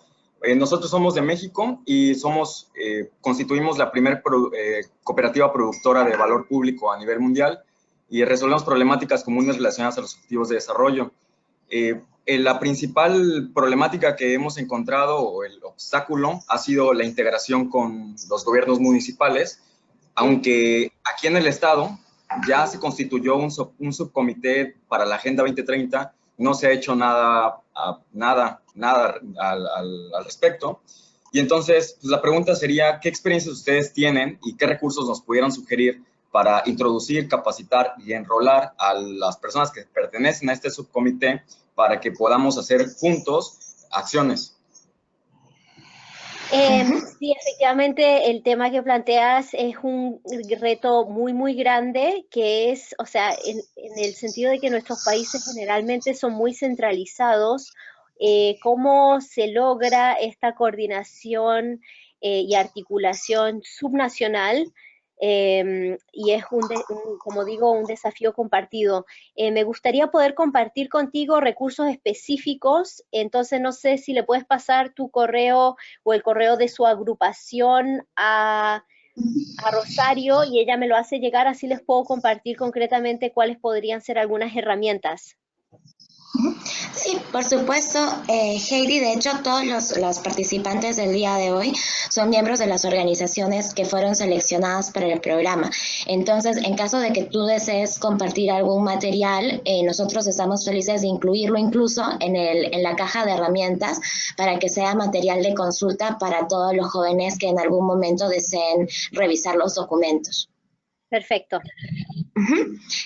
Nosotros somos de México y constituimos la primer cooperativa productora de valor público a nivel mundial y resolvemos problemáticas comunes relacionadas a los objetivos de desarrollo. La principal problemática que hemos encontrado, o el obstáculo, ha sido la integración con los gobiernos municipales, aunque aquí en el estado ya se constituyó un subcomité para la Agenda 2030, no se ha hecho nada al respecto. Y entonces, pues la pregunta sería, ¿qué experiencias ustedes tienen y qué recursos nos pudieran sugerir para introducir, capacitar y enrolar a las personas que pertenecen a este subcomité para que podamos hacer juntos acciones? Sí, efectivamente, el tema que planteas es un reto muy, muy grande, que es, o sea, en el sentido de que nuestros países generalmente son muy centralizados. ¿Cómo se logra esta coordinación y articulación subnacional? Y es, como digo, un desafío compartido. Me gustaría poder compartir contigo recursos específicos, entonces no sé si le puedes pasar tu correo o el correo de su agrupación a Rosario y ella me lo hace llegar, así les puedo compartir concretamente cuáles podrían ser algunas herramientas. Sí, por supuesto, Heidi. De hecho, todos los participantes del día de hoy son miembros de las organizaciones que fueron seleccionadas para el programa. Entonces, en caso de que tú desees compartir algún material, nosotros estamos felices de incluirlo incluso en la caja de herramientas para que sea material de consulta para todos los jóvenes que en algún momento deseen revisar los documentos. Perfecto.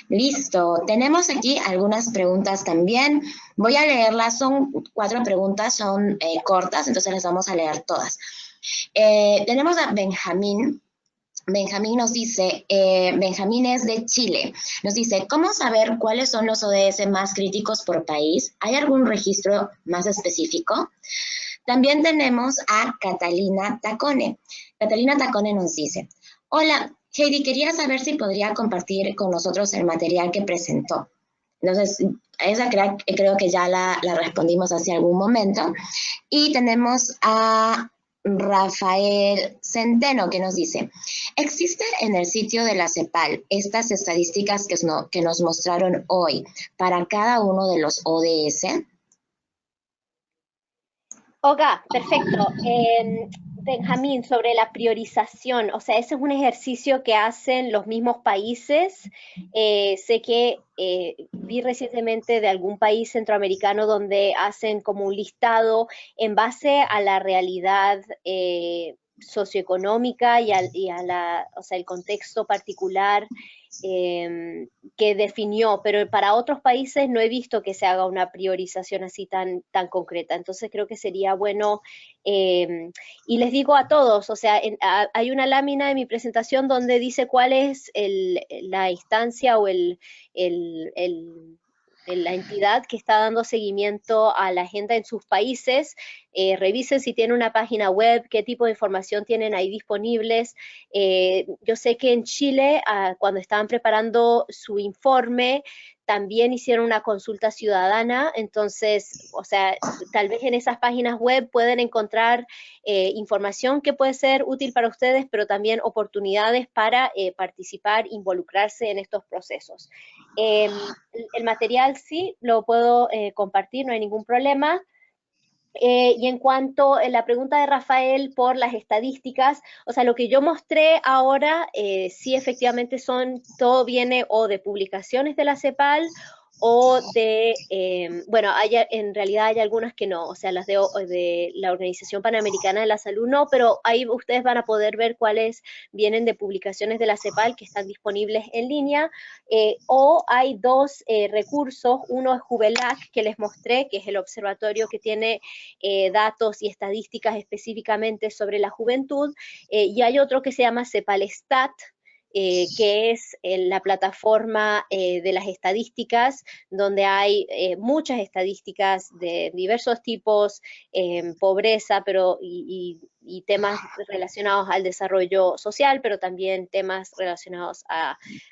Listo. Tenemos aquí algunas preguntas también. Voy a leerlas, son 4 preguntas, son cortas, entonces las vamos a leer todas. Tenemos a Benjamín. Benjamín nos dice, Benjamín es de Chile, nos dice, ¿cómo saber cuáles son los ODS más críticos por país? ¿Hay algún registro más específico? También tenemos a Catalina Tacone. Catalina Tacone nos dice, hola, Heidi, quería saber si podría compartir con nosotros el material que presentó. Entonces, esa creo que ya la respondimos hace algún momento. Y tenemos a Rafael Centeno que nos dice, ¿existe en el sitio de la CEPAL estas estadísticas que nos mostraron hoy para cada uno de los ODS? Oga, perfecto. Benjamín, sobre la priorización, o sea, ese es un ejercicio que hacen los mismos países. Sé que vi recientemente de algún país centroamericano donde hacen como un listado en base a la realidad socioeconómica y o sea, el contexto particular que definió, pero para otros países no he visto que se haga una priorización así tan concreta. Entonces creo que sería bueno, y les digo a todos, o sea, hay una lámina de mi presentación donde dice cuál es la instancia o la entidad que está dando seguimiento a la agenda en sus países. Revisen si tienen una página web, qué tipo de información tienen ahí disponibles. Yo sé que en Chile, cuando estaban preparando su informe, también hicieron una consulta ciudadana, entonces, o sea, tal vez en esas páginas web pueden encontrar información que puede ser útil para ustedes, pero también oportunidades para participar, involucrarse en estos procesos. El material sí lo puedo compartir, no hay ningún problema. Y en cuanto a la pregunta de Rafael por las estadísticas, o sea, lo que yo mostré ahora, sí efectivamente todo viene o de publicaciones de la CEPAL o de, bueno, en realidad hay algunas que no, o sea, las de la Organización Panamericana de la Salud no, pero ahí ustedes van a poder ver cuáles vienen de publicaciones de la CEPAL que están disponibles en línea, o hay dos recursos, uno es Juvelac, que les mostré, que es el observatorio que tiene datos y estadísticas específicamente sobre la juventud, y hay otro que se llama CEPALStat, que es la plataforma de las estadísticas, donde hay muchas estadísticas de diversos tipos, pobreza, pero y temas relacionados al desarrollo social, pero también temas relacionados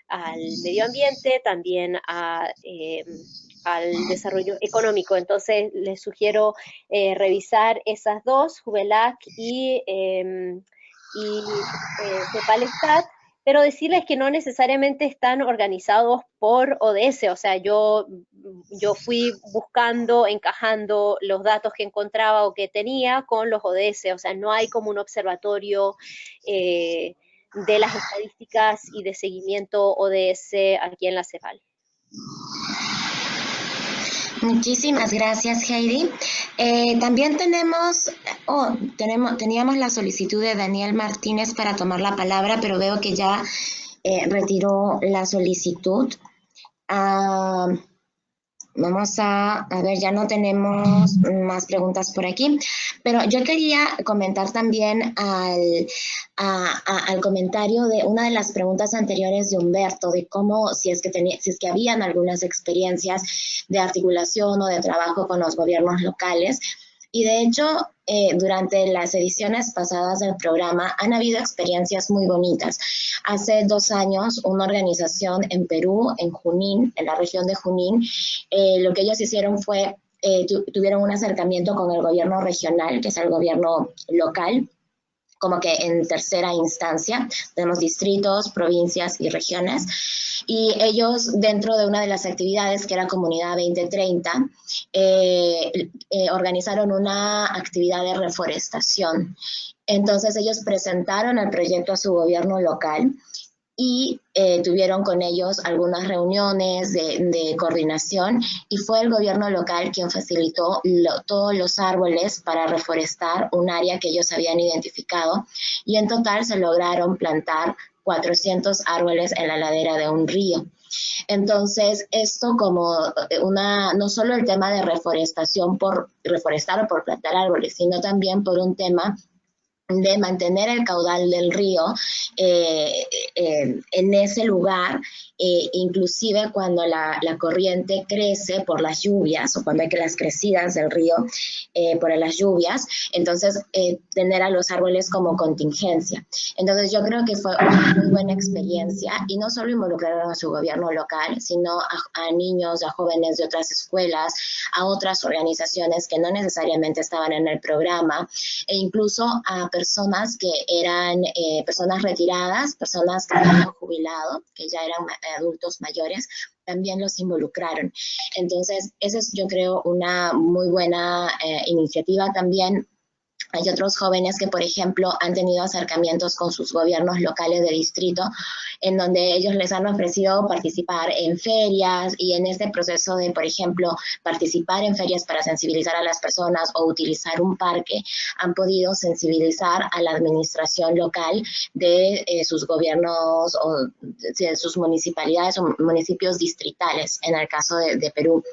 al medio ambiente, también al desarrollo económico. Entonces, les sugiero revisar esas dos, Juvelac y CEPALStat, pero decirles que no necesariamente están organizados por ODS, o sea, yo fui buscando, encajando los datos que encontraba o que tenía con los ODS, o sea, no hay como un observatorio de las estadísticas y de seguimiento ODS aquí en la CEPAL. Muchísimas gracias, Heidi. También teníamos la solicitud de Daniel Martínez para tomar la palabra, pero veo que ya retiró la solicitud. Vamos a ver, ya no tenemos más preguntas por aquí, pero yo quería comentar también al comentario de una de las preguntas anteriores de Humberto, de cómo, si es que habían algunas experiencias de articulación o de trabajo con los gobiernos locales. Y de hecho, durante las ediciones pasadas del programa han habido experiencias muy bonitas. Hace 2 años, una organización en Perú, en Junín, en la región de Junín, lo que ellos hicieron fue, tuvieron un acercamiento con el gobierno regional, que es el gobierno local, como que en tercera instancia. Tenemos distritos, provincias y regiones, y ellos, dentro de una de las actividades que era Comunidad 2030, organizaron una actividad de reforestación. Entonces ellos presentaron el proyecto a su gobierno local y tuvieron con ellos algunas reuniones de coordinación, y fue el gobierno local quien facilitó todos los árboles para reforestar un área que ellos habían identificado, y en total se lograron plantar 400 árboles en la ladera de un río. Entonces, esto como no solo el tema de reforestación por reforestar o por plantar árboles, sino también por un tema de mantener el caudal del río en ese lugar, inclusive cuando la corriente crece por las lluvias, o cuando hay las crecidas del río por las lluvias, entonces tener a los árboles como contingencia. Entonces yo creo que fue una muy buena experiencia, y no solo involucraron a su gobierno local, sino a niños, a jóvenes de otras escuelas, a otras organizaciones que no necesariamente estaban en el programa, e incluso a personas que eran personas retiradas, personas que habían jubilado, que ya eran adultos mayores, también los involucraron. Entonces, esa es, yo creo, una muy buena iniciativa también. Hay otros jóvenes que, por ejemplo, han tenido acercamientos con sus gobiernos locales de distrito, en donde ellos les han ofrecido participar en ferias, y en este proceso de, por ejemplo, participar en ferias para sensibilizar a las personas o utilizar un parque, han podido sensibilizar a la administración local de sus gobiernos o de sus municipalidades o municipios distritales, en el caso de Perú.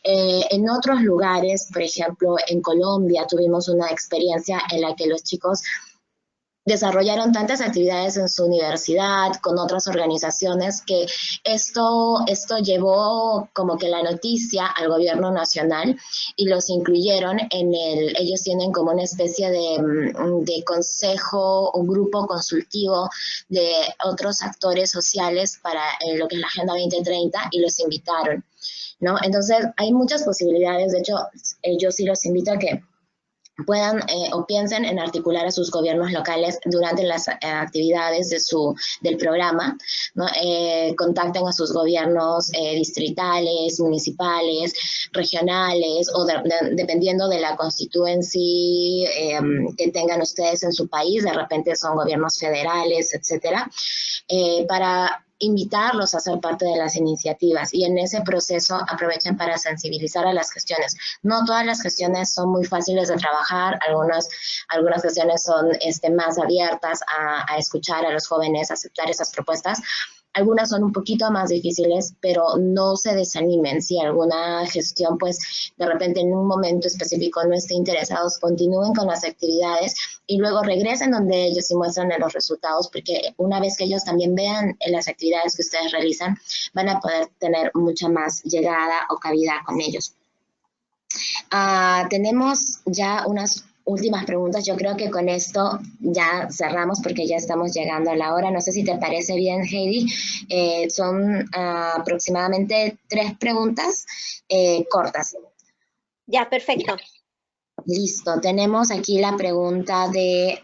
En otros lugares, por ejemplo, en Colombia tuvimos una experiencia en la que los chicos desarrollaron tantas actividades en su universidad, con otras organizaciones, que esto llevó como que la noticia al gobierno nacional, y los incluyeron ellos tienen como una especie de consejo o grupo consultivo de otros actores sociales para lo que es la Agenda 2030, y los invitaron, ¿no? Entonces hay muchas posibilidades. De hecho, yo sí los invito a que puedan o piensen en articular a sus gobiernos locales durante las actividades del programa, ¿no? Contacten a sus gobiernos distritales, municipales, regionales o dependiendo de la constituency que tengan ustedes en su país, de repente son gobiernos federales, etcétera, para invitarlos a ser parte de las iniciativas y en ese proceso aprovechen para sensibilizar a las gestiones. No todas las gestiones son muy fáciles de trabajar, algunas gestiones son más abiertas a escuchar a los jóvenes, a aceptar esas propuestas. Algunas son un poquito más difíciles, pero no se desanimen. Si alguna gestión, pues, de repente en un momento específico no esté interesados, continúen con las actividades y luego regresen donde ellos y muestran los resultados, porque una vez que ellos también vean las actividades que ustedes realizan, van a poder tener mucha más llegada o cabida con ellos. Tenemos ya unas últimas preguntas. Yo creo que con esto ya cerramos porque ya estamos llegando a la hora. No sé si te parece bien, Heidi. Son aproximadamente 3 preguntas cortas. Ya, perfecto. Listo. Tenemos aquí la pregunta de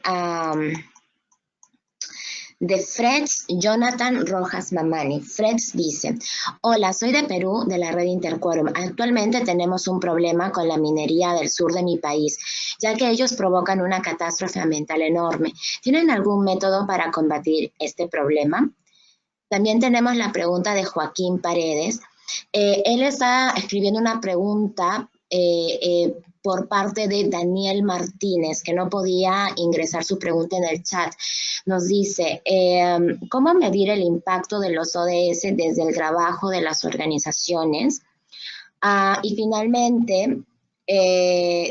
Freds Jonathan Rojas Mamani. Freds dice: hola, soy de Perú, de la red Interquorum. Actualmente tenemos un problema con la minería del sur de mi país, ya que ellos provocan una catástrofe ambiental enorme. ¿Tienen algún método para combatir este problema? También tenemos la pregunta de Joaquín Paredes. Él está escribiendo una pregunta por parte de Daniel Martínez, que no podía ingresar su pregunta en el chat. Nos dice, ¿cómo medir el impacto de los ODS desde el trabajo de las organizaciones? Y finalmente,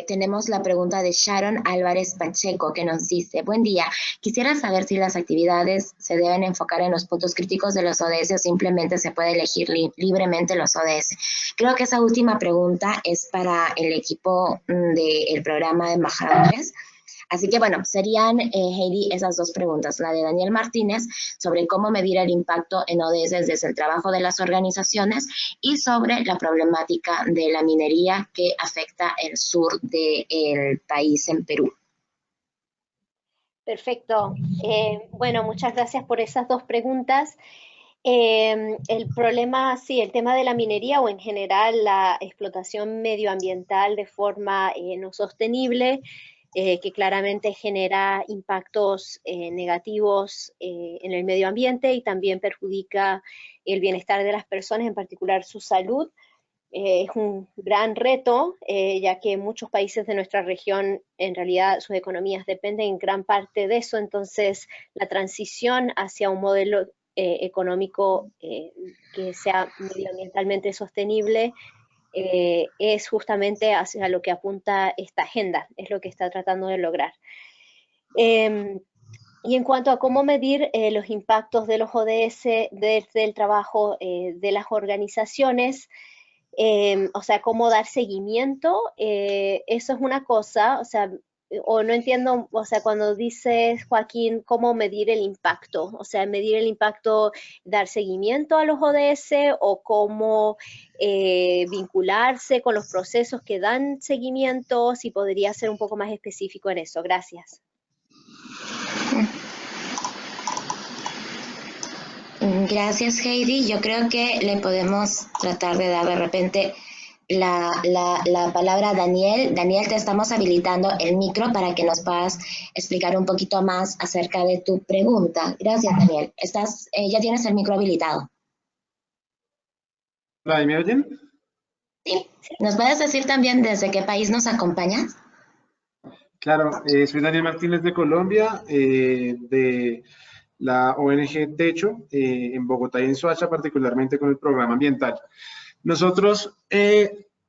tenemos la pregunta de Sharon Álvarez Pacheco, que nos dice: buen día, quisiera saber si las actividades se deben enfocar en los puntos críticos de los ODS o simplemente se puede elegir libremente los ODS. Creo que esa última pregunta es para el equipo del programa de embajadores. Así que bueno, serían, Heidi, esas 2 preguntas, la de Daniel Martínez sobre cómo medir el impacto en ODS desde el trabajo de las organizaciones y sobre la problemática de la minería que afecta el sur del país en Perú. Perfecto. Bueno, muchas gracias por esas 2 preguntas. El problema, sí, el tema de la minería o en general la explotación medioambiental de forma no sostenible, que claramente genera impactos negativos en el medio ambiente y también perjudica el bienestar de las personas, en particular su salud. Es un gran reto, ya que muchos países de nuestra región, en realidad, sus economías dependen en gran parte de eso. Entonces, la transición hacia un modelo económico que sea medioambientalmente sostenible es justamente hacia lo que apunta esta agenda, es lo que está tratando de lograr. Y en cuanto a cómo medir los impactos de los ODS desde el trabajo de las organizaciones, o sea, cómo dar seguimiento, eso es una cosa, o sea, o no entiendo, o sea, cuando dices, Joaquín, cómo medir el impacto, o sea, medir el impacto, dar seguimiento a los ODS o cómo vincularse con los procesos que dan seguimiento, si podría ser un poco más específico en eso. Gracias. Gracias, Heidi. Yo creo que le podemos tratar de dar de repente la palabra a Daniel. Daniel, te estamos habilitando el micro para que nos puedas explicar un poquito más acerca de tu pregunta. Gracias, Daniel. Ya tienes el micro habilitado. ¿Me oyen? Sí. ¿Nos puedes decir también desde qué país nos acompañas? Claro, soy Daniel Martínez de Colombia, de la ONG Techo, en Bogotá y en Soacha, particularmente con el programa ambiental. Nosotros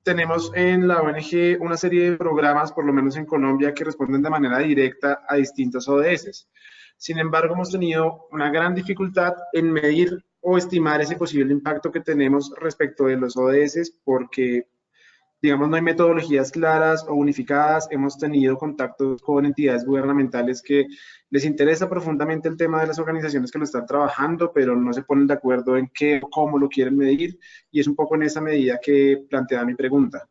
tenemos en la ONG una serie de programas, por lo menos en Colombia, que responden de manera directa a distintos ODS. Sin embargo, hemos tenido una gran dificultad en medir o estimar ese posible impacto que tenemos respecto de los ODS porque, digamos, no hay metodologías claras o unificadas. Hemos tenido contactos con entidades gubernamentales que les interesa profundamente el tema de las organizaciones que lo están trabajando, pero no se ponen de acuerdo en qué o cómo lo quieren medir, y es un poco en esa medida que plantea mi pregunta.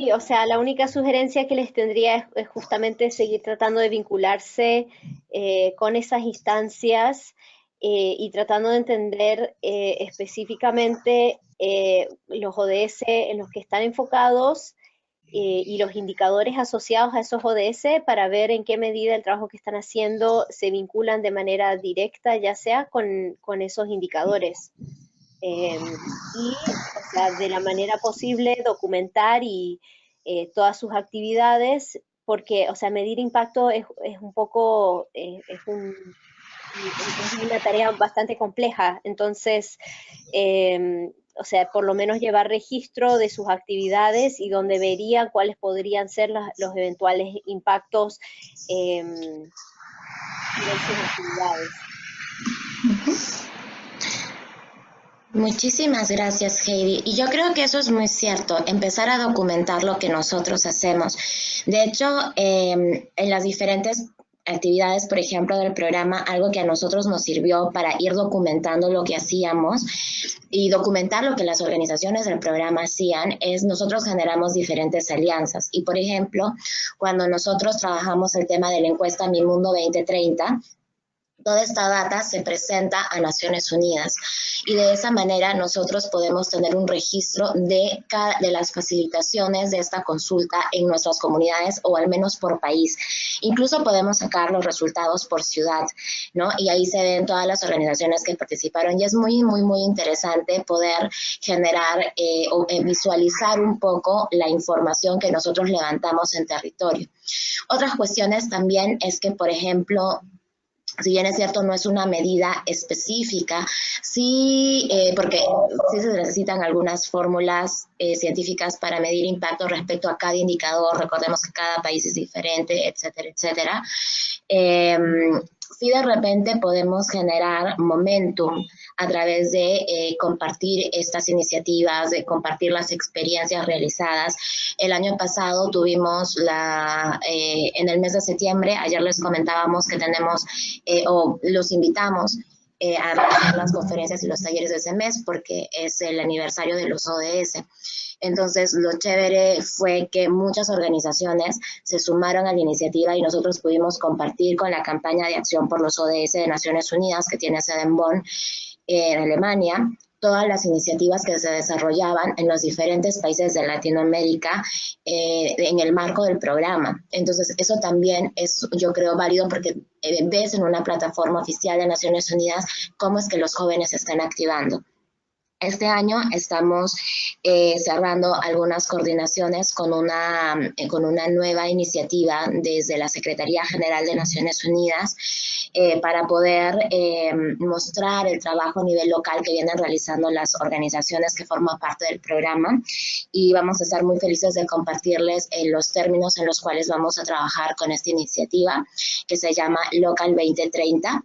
Sí, o sea, la única sugerencia que les tendría es justamente seguir tratando de vincularse con esas instancias y tratando de entender específicamente los ODS en los que están enfocados y los indicadores asociados a esos ODS para ver en qué medida el trabajo que están haciendo se vinculan de manera directa, ya sea con esos indicadores. Y, o sea, de la manera posible, documentar y todas sus actividades, porque, o sea, medir impacto es un poco, es una tarea bastante compleja. Entonces, o sea, por lo menos llevar registro de sus actividades y donde verían cuáles podrían ser los eventuales impactos de sus actividades. Muchísimas gracias, Heidi. Y yo creo que eso es muy cierto, empezar a documentar lo que nosotros hacemos. De hecho, en las diferentes actividades, por ejemplo, del programa, algo que a nosotros nos sirvió para ir documentando lo que hacíamos y documentar lo que las organizaciones del programa hacían, es nosotros generamos diferentes alianzas. Y, por ejemplo, cuando nosotros trabajamos el tema de la encuesta Mi Mundo 2030, toda esta data se presenta a Naciones Unidas y de esa manera nosotros podemos tener un registro de las facilitaciones de esta consulta en nuestras comunidades o al menos por país. Incluso podemos sacar los resultados por ciudad, ¿no? Y ahí se ven todas las organizaciones que participaron y es muy, muy, muy interesante poder generar o visualizar un poco la información que nosotros levantamos en territorio. Otras cuestiones también es que, por ejemplo, si bien es cierto, no es una medida específica, sí, porque sí se necesitan algunas fórmulas científicas para medir impacto respecto a cada indicador. Recordemos que cada país es diferente, etcétera, etcétera. Sí, de repente podemos generar momentum a través de compartir estas iniciativas, de compartir las experiencias realizadas. El año pasado tuvimos en el mes de septiembre, ayer les comentábamos que tenemos, o los invitamos a realizar las conferencias y los talleres de ese mes porque es el aniversario de los ODS. Entonces, lo chévere fue que muchas organizaciones se sumaron a la iniciativa y nosotros pudimos compartir con la campaña de acción por los ODS de Naciones Unidas, que tiene sede en Bonn, en Alemania, todas las iniciativas que se desarrollaban en los diferentes países de Latinoamérica en el marco del programa. Entonces, eso también es, yo creo, válido porque ves en una plataforma oficial de Naciones Unidas cómo es que los jóvenes se están activando. Este año estamos cerrando algunas coordinaciones con una nueva iniciativa desde la Secretaría General de Naciones Unidas para poder mostrar el trabajo a nivel local que vienen realizando las organizaciones que forman parte del programa y vamos a estar muy felices de compartirles los términos en los cuales vamos a trabajar con esta iniciativa que se llama Local 2030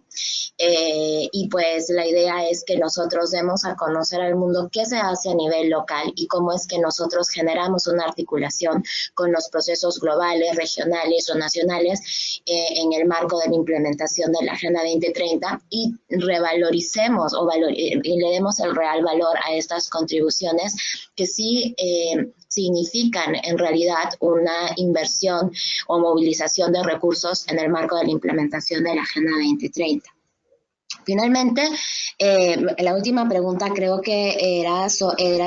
y pues la idea es que nosotros demos a conocer al mundo qué se hace a nivel local y cómo es que nosotros generamos una articulación con los procesos globales, regionales o nacionales en el marco de la implementación de la Agenda 2030 y revaloricemos y le demos el real valor a estas contribuciones que sí significan en realidad una inversión o movilización de recursos en el marco de la implementación de la Agenda 2030. Finalmente, la última pregunta creo que era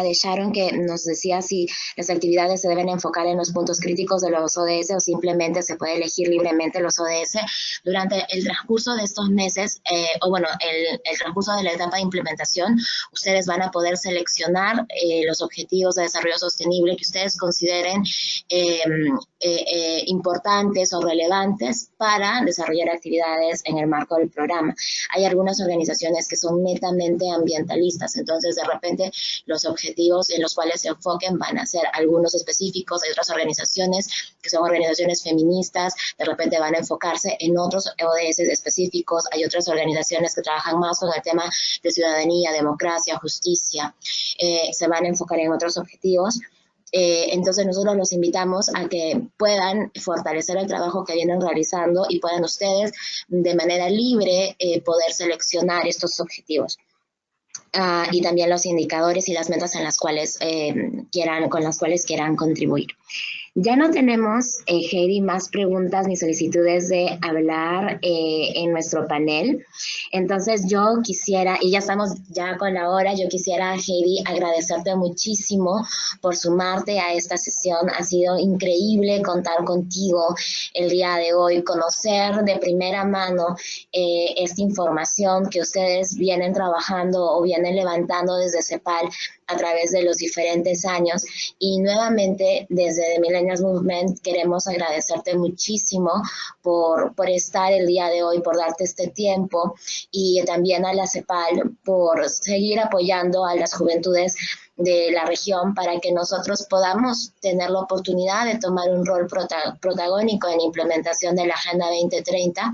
de Sharon, que nos decía si las actividades se deben enfocar en los puntos críticos de los ODS o simplemente se puede elegir libremente los ODS. Durante el transcurso de estos meses, el transcurso de la etapa de implementación, ustedes van a poder seleccionar los objetivos de desarrollo sostenible que ustedes consideren importantes o relevantes para desarrollar actividades en el marco del programa. Hay algunas organizaciones que son netamente ambientalistas, entonces de repente los objetivos en los cuales se enfoquen van a ser algunos específicos. Hay otras organizaciones que son organizaciones feministas, de repente van a enfocarse en otros ODS específicos. Hay otras organizaciones que trabajan más con el tema de ciudadanía, democracia, justicia, se van a enfocar en otros objetivos. Entonces nosotros los invitamos a que puedan fortalecer el trabajo que vienen realizando y puedan ustedes de manera libre poder seleccionar estos objetivos. y también los indicadores y las metas en las cuales, con las cuales quieran contribuir. Ya no tenemos, Heidi, más preguntas ni solicitudes de hablar en nuestro panel. Entonces yo quisiera, y ya estamos ya con la hora, yo quisiera, Heidi, agradecerte muchísimo por sumarte a esta sesión. Ha sido increíble contar contigo el día de hoy, conocer de primera mano esta información que ustedes vienen trabajando o vienen levantando desde CEPAL a través de los diferentes años. Y nuevamente desde The Millennials Movement queremos agradecerte muchísimo por estar el día de hoy, por darte este tiempo, y también a la CEPAL por seguir apoyando a las juventudes de la región para que nosotros podamos tener la oportunidad de tomar un rol protagónico en la implementación de la Agenda 2030,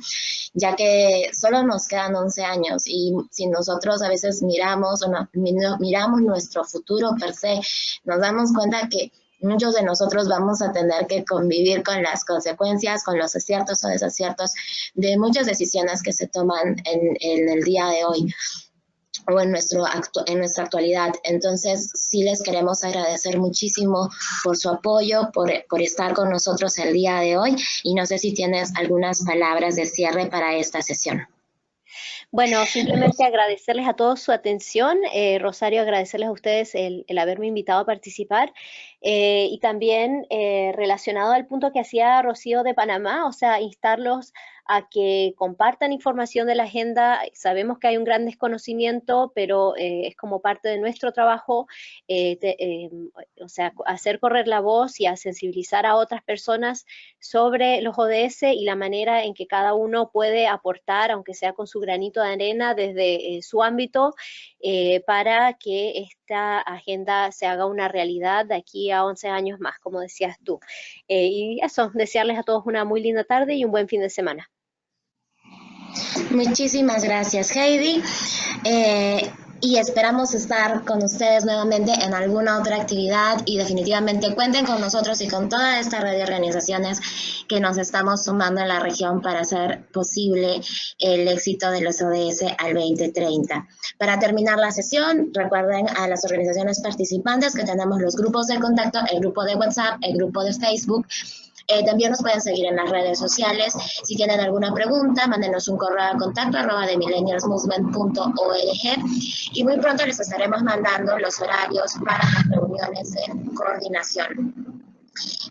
ya que solo nos quedan 11 años y si nosotros a veces miramos nuestro futuro per se, nos damos cuenta que muchos de nosotros vamos a tener que convivir con las consecuencias, con los aciertos o desaciertos de muchas decisiones que se toman en el día de hoy o en nuestra actualidad. Entonces, sí les queremos agradecer muchísimo por su apoyo, por estar con nosotros el día de hoy, y no sé si tienes algunas palabras de cierre para esta sesión. Bueno, simplemente agradecerles a todos su atención. Rosario, agradecerles a ustedes el haberme invitado a participar. Y también relacionado al punto que hacía Rocío de Panamá, o sea, instarlos a que compartan información de la agenda. Sabemos que hay un gran desconocimiento, pero es como parte de nuestro trabajo, o sea, hacer correr la voz y a sensibilizar a otras personas sobre los ODS y la manera en que cada uno puede aportar, aunque sea con su granito de arena desde su ámbito, para que esta agenda se haga una realidad de aquí a 11 años más, como decías tú. Y eso, desearles a todos una muy linda tarde y un buen fin de semana. Muchísimas gracias, Heidi. Y esperamos estar con ustedes nuevamente en alguna otra actividad, y definitivamente cuenten con nosotros y con toda esta red de organizaciones que nos estamos sumando en la región para hacer posible el éxito de los ODS al 2030. Para terminar la sesión, recuerden a las organizaciones participantes que tenemos los grupos de contacto, el grupo de WhatsApp, el grupo de Facebook. También nos pueden seguir en las redes sociales. Si tienen alguna pregunta, mándenos un correo a contacto @themillennialsmovement.org, y muy pronto les estaremos mandando los horarios para las reuniones de coordinación.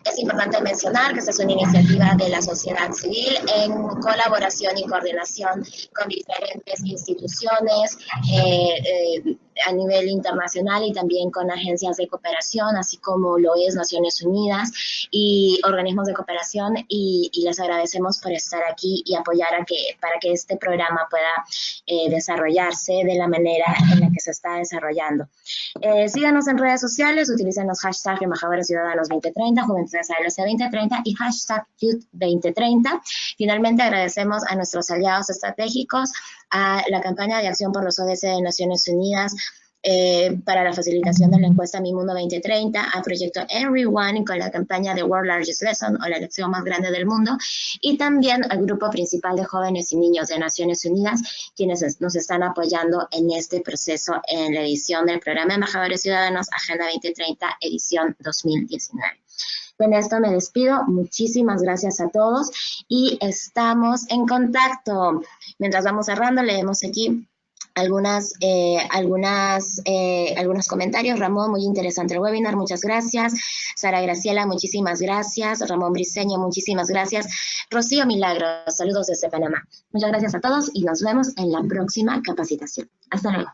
Es importante mencionar que esta es una iniciativa de la sociedad civil en colaboración y coordinación con diferentes instituciones a nivel internacional y también con agencias de cooperación, así como lo es Naciones Unidas y organismos de cooperación, y les agradecemos por estar aquí y apoyar para que este programa pueda desarrollarse de la manera en la que se está desarrollando. Síganos en redes sociales, utilicen los hashtags Embajadores Ciudadanos 2030, Juventudes ALC 2030 y hashtag Youth 2030. Finalmente agradecemos a nuestros aliados estratégicos, a la campaña de acción por los ODS de Naciones Unidas para la facilitación de la encuesta Mi Mundo 2030, a Proyecto Everyone con la campaña de World Largest Lesson, o la lección más grande del mundo, y también al Grupo Principal de Jóvenes y Niños de Naciones Unidas, quienes nos están apoyando en este proceso en la edición del programa Embajadores Ciudadanos Agenda 2030, edición 2019. Con esto me despido. Muchísimas gracias a todos y estamos en contacto. Mientras vamos cerrando, leemos aquí algunos comentarios. Ramón, muy interesante el webinar, muchas gracias. Sara Graciela, muchísimas gracias. Ramón Briceño, muchísimas gracias. Rocío Milagros, saludos desde Panamá. Muchas gracias a todos y nos vemos en la próxima capacitación. Hasta luego.